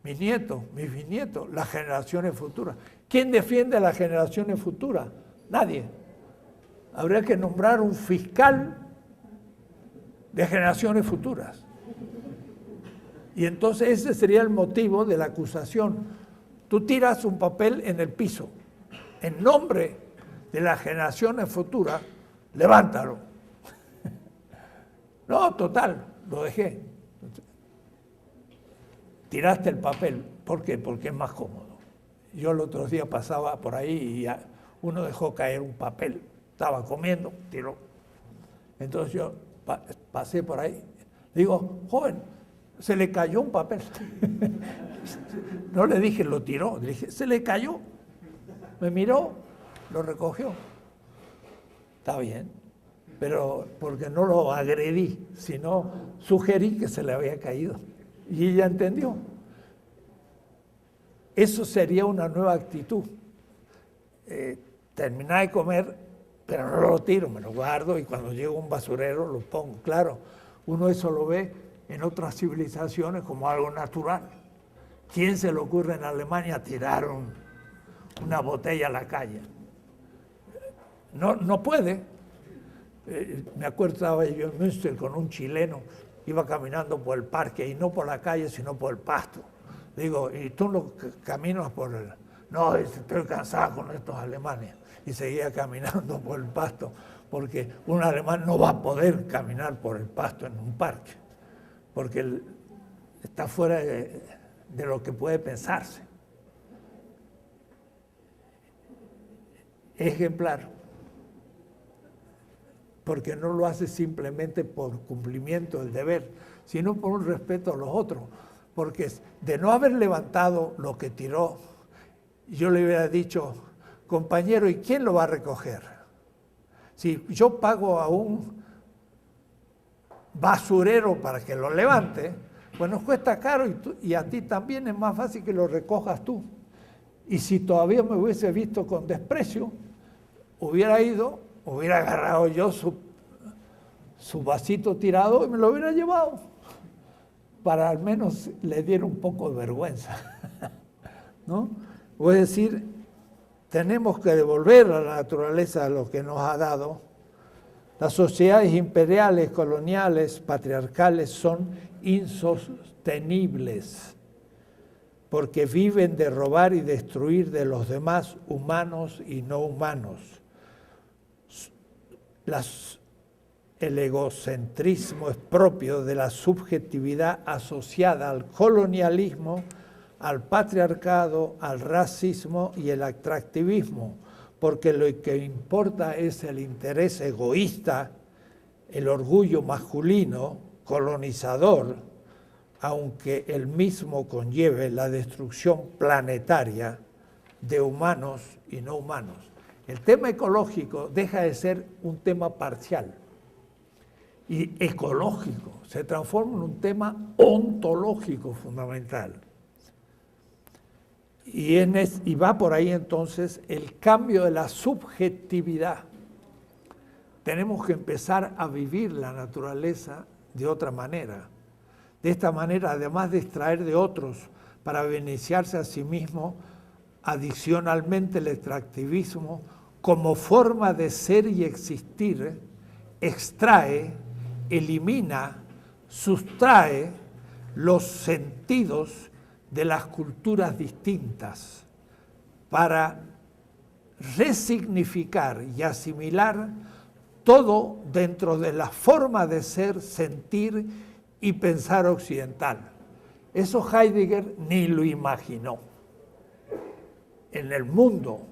Mis nietos, mis bisnietos, las generaciones futuras. ¿Quién defiende a las generaciones futuras? Nadie. Habría que nombrar un fiscal de generaciones futuras. Y entonces ese sería el motivo de la acusación. Tú tiras un papel en el piso, en nombre de las generaciones futuras, levántalo. No, total, lo dejé. Tiraste el papel. ¿Por qué? Porque es más cómodo. Yo el otro día pasaba por ahí y uno dejó caer un papel. Estaba comiendo, tiró. Entonces yo pasé por ahí. Digo, joven, se le cayó un papel. No le dije, lo tiró. Le dije, se le cayó. Me miró, lo recogió. Está bien, pero porque no lo agredí, sino sugerí que se le había caído. Y ella entendió. Eso sería una nueva actitud. Terminar de comer, pero no lo tiro, me lo guardo y cuando llego a un basurero lo pongo. Claro, uno eso lo ve en otras civilizaciones como algo natural. ¿Quién se le ocurre en Alemania tirar una botella a la calle? No puede. Me acuerdo, estaba yo en Münster con un chileno, iba caminando por el parque, y no por la calle, sino por el pasto. Digo, ¿y tú no caminas por el...? No, estoy cansado con estos alemanes. Y seguía caminando por el pasto, porque un alemán no va a poder caminar por el pasto en un parque, porque está fuera de lo que puede pensarse. Ejemplar, porque no lo hace simplemente por cumplimiento del deber, sino por un respeto a los otros, porque de no haber levantado lo que tiró, yo le hubiera dicho, compañero, ¿y quién lo va a recoger? Si yo pago a un basurero para que lo levante, pues nos cuesta caro y a ti también es más fácil que lo recojas tú. Y si todavía me hubiese visto con desprecio, hubiera agarrado yo su vasito tirado y me lo hubiera llevado, para al menos le diera un poco de vergüenza, ¿no? Es decir, tenemos que devolver a la naturaleza lo que nos ha dado. Las sociedades imperiales, coloniales, patriarcales son insostenibles porque viven de robar y destruir de los demás, humanos y no humanos. El egocentrismo es propio de la subjetividad asociada al colonialismo, al patriarcado, al racismo y el extractivismo, porque lo que importa es el interés egoísta, el orgullo masculino, colonizador, aunque el mismo conlleve la destrucción planetaria de humanos y no humanos. El tema ecológico deja de ser un tema parcial y ecológico, se transforma en un tema ontológico fundamental. Y va por ahí entonces el cambio de la subjetividad. Tenemos que empezar a vivir la naturaleza de otra manera. De esta manera, además de extraer de otros para beneficiarse a sí mismo, adicionalmente el extractivismo, como forma de ser y existir, extrae, elimina, sustrae los sentidos de las culturas distintas para resignificar y asimilar todo dentro de la forma de ser, sentir y pensar occidental. Eso Heidegger ni lo imaginó. En el mundo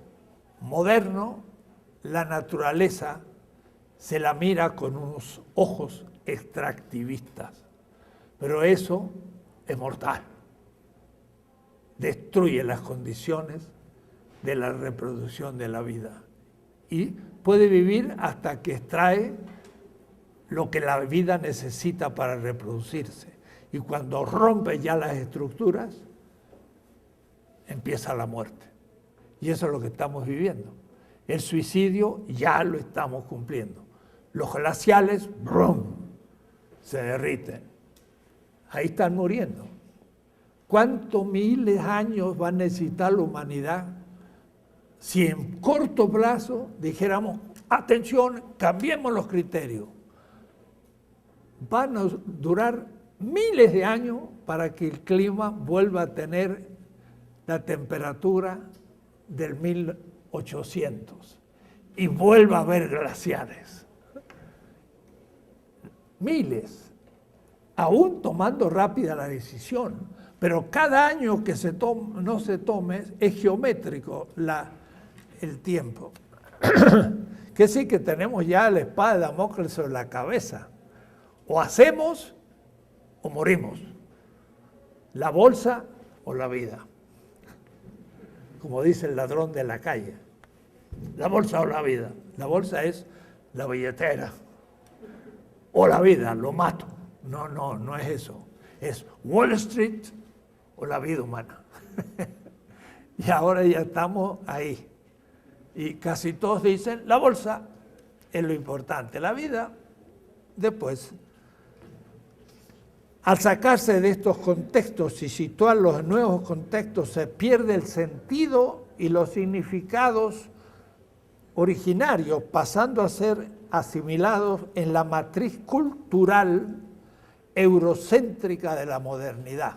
moderno, la naturaleza se la mira con unos ojos extractivistas, pero eso es mortal. Destruye las condiciones de la reproducción de la vida y puede vivir hasta que extrae lo que la vida necesita para reproducirse. Y cuando rompe ya las estructuras, empieza la muerte. Y eso es lo que estamos viviendo. El suicidio ya lo estamos cumpliendo. Los glaciales, ¡brum!, se derriten. Ahí están muriendo. ¿Cuántos miles de años va a necesitar la humanidad si en corto plazo dijéramos, atención, cambiemos los criterios? Van a durar miles de años para que el clima vuelva a tener la temperatura del 1800 y vuelva a haber glaciares. Miles, aún tomando rápida la decisión. Pero cada año que no se tome es geométrico el tiempo. Que sí que tenemos ya la espada de Damocles sobre la cabeza. O hacemos o morimos. La bolsa o la vida. Como dice el ladrón de la calle. La bolsa o la vida. La bolsa es la billetera. O la vida, lo mato. No es eso. Es Wall Street o la vida humana. Y ahora ya estamos ahí. Y casi todos dicen, la bolsa es lo importante, la vida después. Al sacarse de estos contextos y situarlos en nuevos contextos, se pierde el sentido y los significados originarios, pasando a ser asimilados en la matriz cultural eurocéntrica de la modernidad,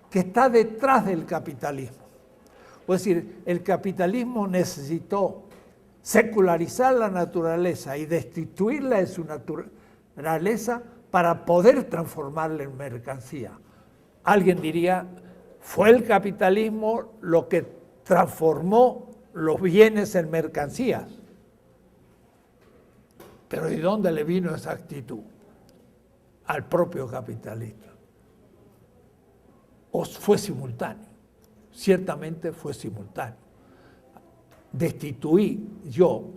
que está detrás del capitalismo. Es decir, el capitalismo necesitó secularizar la naturaleza y destituirla de su naturaleza para poder transformarla en mercancía. Alguien diría, fue el capitalismo lo que transformó los bienes en mercancías. Pero ¿de dónde le vino esa actitud? Al propio capitalista. ¿O fue simultáneo? Ciertamente fue simultáneo. Destituí yo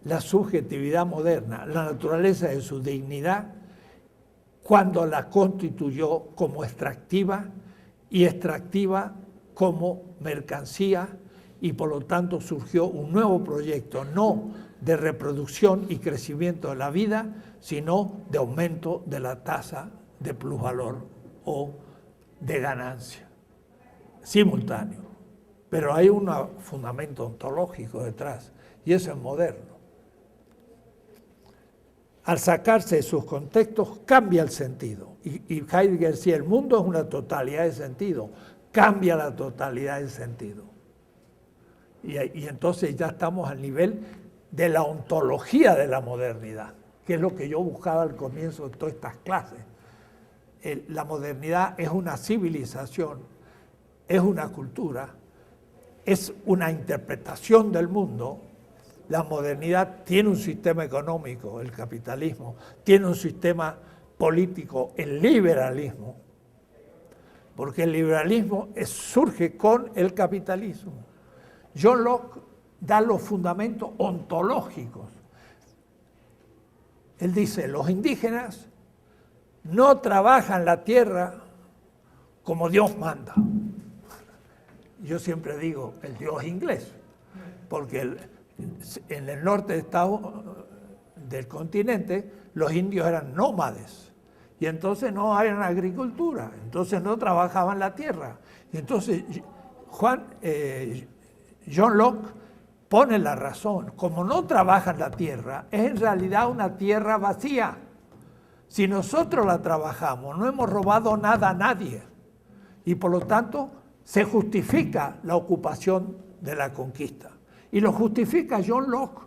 la subjetividad moderna, la naturaleza de su dignidad, cuando la constituyó como extractiva y extractiva como mercancía, y por lo tanto surgió un nuevo proyecto, no de reproducción y crecimiento de la vida, sino de aumento de la tasa de plusvalor o de ganancia, simultáneo. Pero hay un fundamento ontológico detrás, y eso es moderno. Al sacarse de sus contextos, cambia el sentido. Y Heidegger decía, el mundo es una totalidad de sentido, cambia la totalidad de sentido. Y entonces ya estamos al nivel de la ontología de la modernidad, que es lo que yo buscaba al comienzo de todas estas clases. La modernidad es una civilización, es una cultura, es una interpretación del mundo. La modernidad tiene un sistema económico, el capitalismo, tiene un sistema político, el liberalismo, porque el liberalismo surge con el capitalismo. John Locke da los fundamentos ontológicos. Él dice, los indígenas no trabajan la tierra como Dios manda. Yo siempre digo, el Dios inglés, porque en el norte del continente los indios eran nómades y entonces no había agricultura, entonces no trabajaban la tierra. Y entonces John Locke pone la razón, como no trabajan la tierra, es en realidad una tierra vacía. Si nosotros la trabajamos, no hemos robado nada a nadie y por lo tanto se justifica la ocupación de la conquista. Y lo justifica John Locke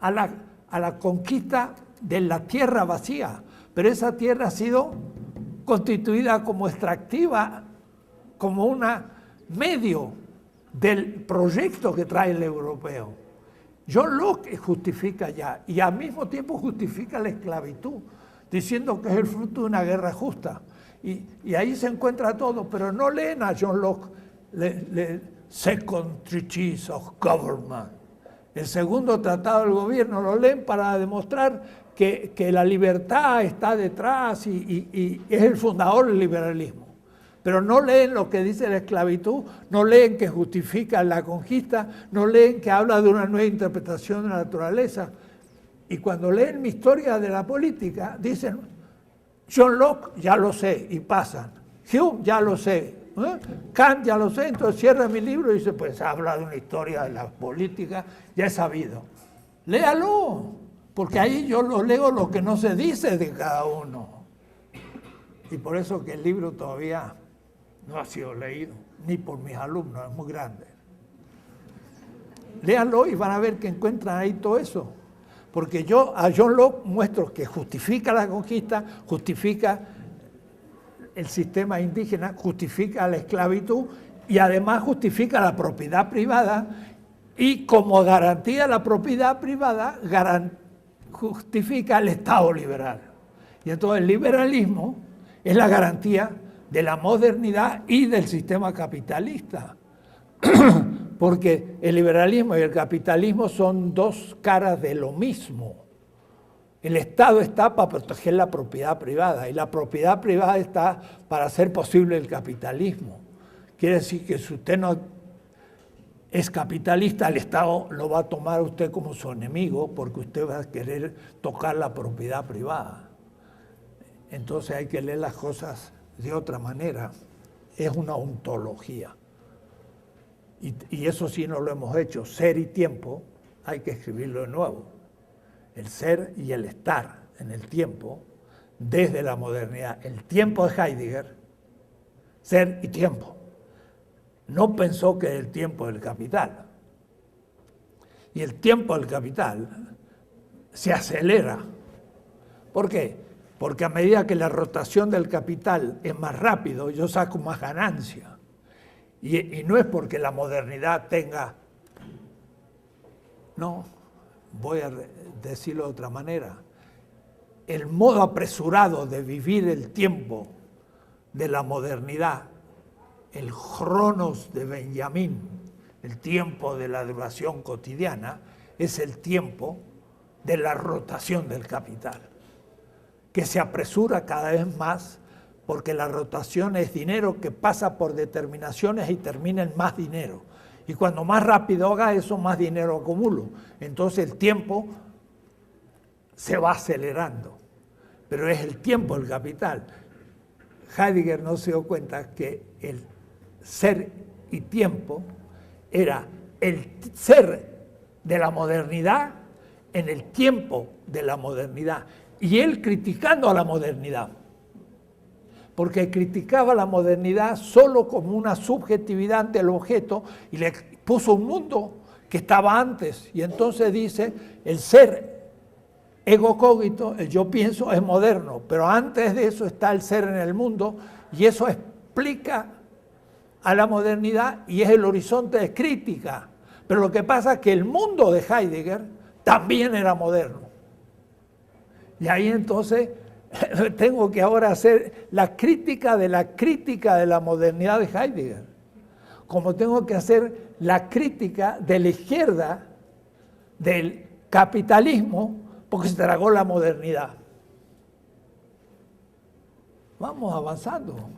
a la conquista de la tierra vacía. Pero esa tierra ha sido constituida como extractiva, como un medio del proyecto que trae el europeo. John Locke justifica ya, y al mismo tiempo justifica la esclavitud, diciendo que es el fruto de una guerra justa. Y ahí se encuentra todo, pero no leen a John Locke Second Treatise of Government, el segundo tratado del gobierno, lo leen para demostrar que la libertad está detrás y es el fundador del liberalismo. Pero no leen lo que dice la esclavitud, no leen que justifica la conquista, no leen que habla de una nueva interpretación de la naturaleza. Y cuando leen mi historia de la política, dicen, John Locke ya lo sé, y pasan. Hume ya lo sé, Kant ya lo sé, entonces cierra mi libro y dice, pues habla de una historia de la política, ya he sabido. Léalo, porque ahí yo lo leo lo que no se dice de cada uno. Y por eso que el libro todavía no ha sido leído, ni por mis alumnos, es muy grande. Léanlo y van a ver que encuentran ahí todo eso. Porque yo a John Locke muestro que justifica la conquista, justifica el sistema indígena, justifica la esclavitud y además justifica la propiedad privada y como garantía de la propiedad privada justifica el Estado liberal. Y entonces el liberalismo es la garantía de la modernidad y del sistema capitalista. Porque el liberalismo y el capitalismo son dos caras de lo mismo. El Estado está para proteger la propiedad privada y la propiedad privada está para hacer posible el capitalismo. Quiere decir que si usted no es capitalista, el Estado lo va a tomar a usted como su enemigo porque usted va a querer tocar la propiedad privada. entonces hay que leer las cosas de otra manera. Es una ontología. Y eso sí no lo hemos hecho. Ser y tiempo hay que escribirlo de nuevo. El ser y el estar en el tiempo desde la modernidad. El tiempo de Heidegger, ser y tiempo. No pensó que era el tiempo del capital. Y el tiempo del capital se acelera. ¿Por qué? Porque a medida que la rotación del capital es más rápido, yo saco más ganancia. Y no es porque la modernidad tenga... No, voy a decirlo de otra manera. El modo apresurado de vivir el tiempo de la modernidad, el cronos de Benjamín, el tiempo de la duración cotidiana, es el tiempo de la rotación del capital, que se apresura cada vez más porque la rotación es dinero que pasa por determinaciones y termina en más dinero. Y cuando más rápido haga eso, más dinero acumulo. Entonces el tiempo se va acelerando, pero es el tiempo del capital. Heidegger no se dio cuenta que el ser y tiempo era el ser de la modernidad en el tiempo de la modernidad. Y él criticando a la modernidad, porque criticaba la modernidad solo como una subjetividad ante el objeto y le puso un mundo que estaba antes. Y entonces dice, el ser ego cogito, el yo pienso, es moderno, pero antes de eso está el ser en el mundo y eso explica a la modernidad y es el horizonte de crítica. Pero lo que pasa es que el mundo de Heidegger también era moderno. Y ahí entonces tengo que ahora hacer la crítica de la modernidad de Heidegger, como tengo que hacer la crítica de la izquierda del capitalismo porque se tragó la modernidad. Vamos avanzando.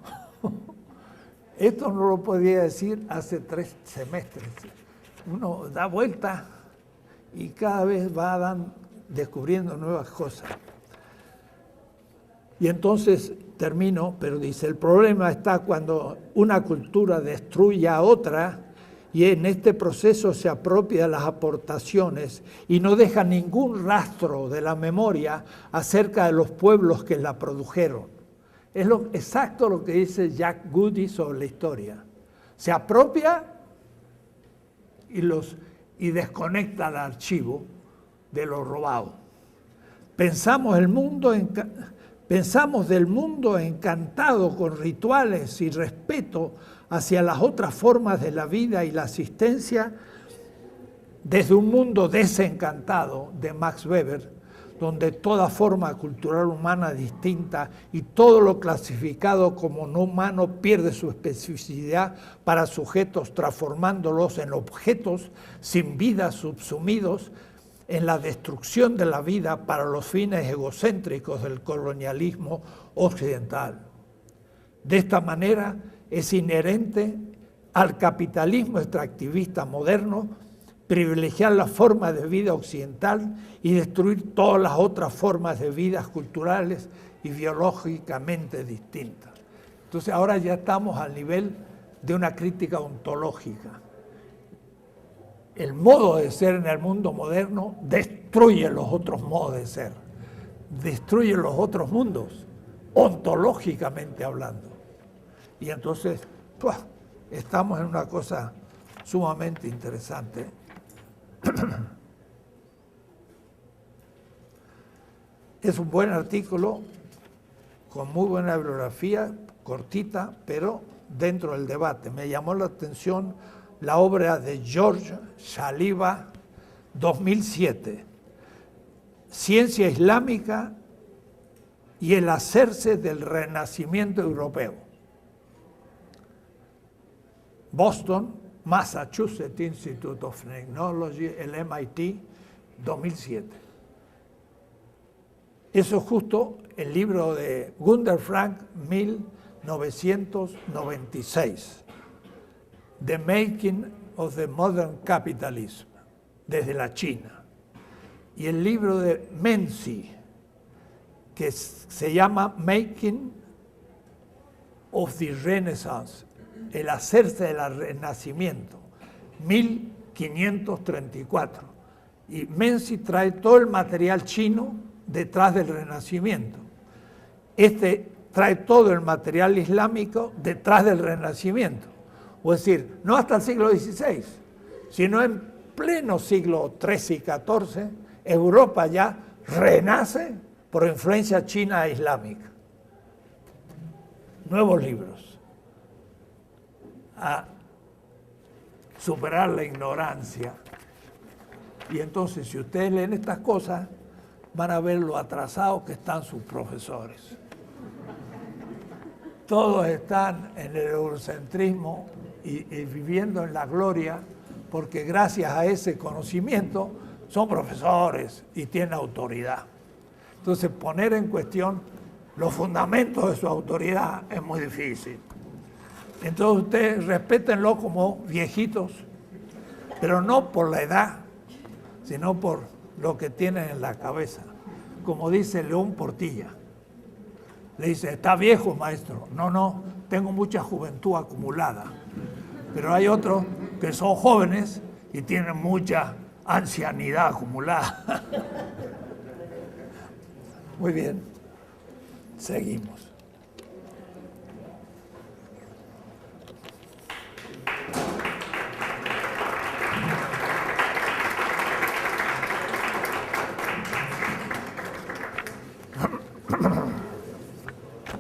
Esto no lo podía decir hace 3 semestres. Uno da vuelta y cada vez va descubriendo nuevas cosas. Y entonces termino, pero dice, el problema está cuando una cultura destruye a otra y en este proceso se apropia de las aportaciones y no deja ningún rastro de la memoria acerca de los pueblos que la produjeron. Es exacto lo que dice Jack Goody sobre la historia. Se apropia y desconecta el archivo de lo robado. Pensamos del mundo encantado con rituales y respeto hacia las otras formas de la vida y la asistencia desde un mundo desencantado de Max Weber, donde toda forma cultural humana distinta y todo lo clasificado como no humano pierde su especificidad para sujetos, transformándolos en objetos sin vida subsumidos en la destrucción de la vida para los fines egocéntricos del colonialismo occidental. De esta manera es inherente al capitalismo extractivista moderno privilegiar la forma de vida occidental y destruir todas las otras formas de vidas culturales y biológicamente distintas. Entonces ahora ya estamos al nivel de una crítica ontológica. El modo de ser en el mundo moderno destruye los otros modos de ser, destruye los otros mundos, ontológicamente hablando. Y entonces, estamos en una cosa sumamente interesante. Es un buen artículo, con muy buena bibliografía, cortita, pero dentro del debate. Me llamó la atención la obra de George Saliba, 2007, Ciencia Islámica y el hacerse del Renacimiento Europeo. Boston, Massachusetts Institute of Technology, el MIT, 2007. Eso es justo el libro de Gunther Frank, 1996. The Making of the Modern Capitalism, desde la China. Y el libro de Menzies, que se llama Making of the Renaissance, el hacerse del Renacimiento, 1534. Y Menzies trae todo el material chino detrás del Renacimiento. Este trae todo el material islámico detrás del Renacimiento. O es decir, no hasta el siglo XVI, sino en pleno siglo XIII y XIV, Europa ya renace por influencia china e islámica. Nuevos libros. A superar la ignorancia. Y entonces, si ustedes leen estas cosas, van a ver lo atrasados que están sus profesores. Todos están en el eurocentrismo y viviendo en la gloria, porque gracias a ese conocimiento son profesores y tienen autoridad. Entonces, poner en cuestión los fundamentos de su autoridad es muy difícil. Entonces, ustedes respétenlo como viejitos, pero no por la edad, sino por lo que tienen en la cabeza. Como dice León Portilla. Le dice, ¿está viejo, maestro? No, tengo mucha juventud acumulada. Pero hay otros que son jóvenes y tienen mucha ancianidad acumulada. Muy bien, seguimos.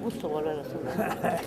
Gusto volver a saludar.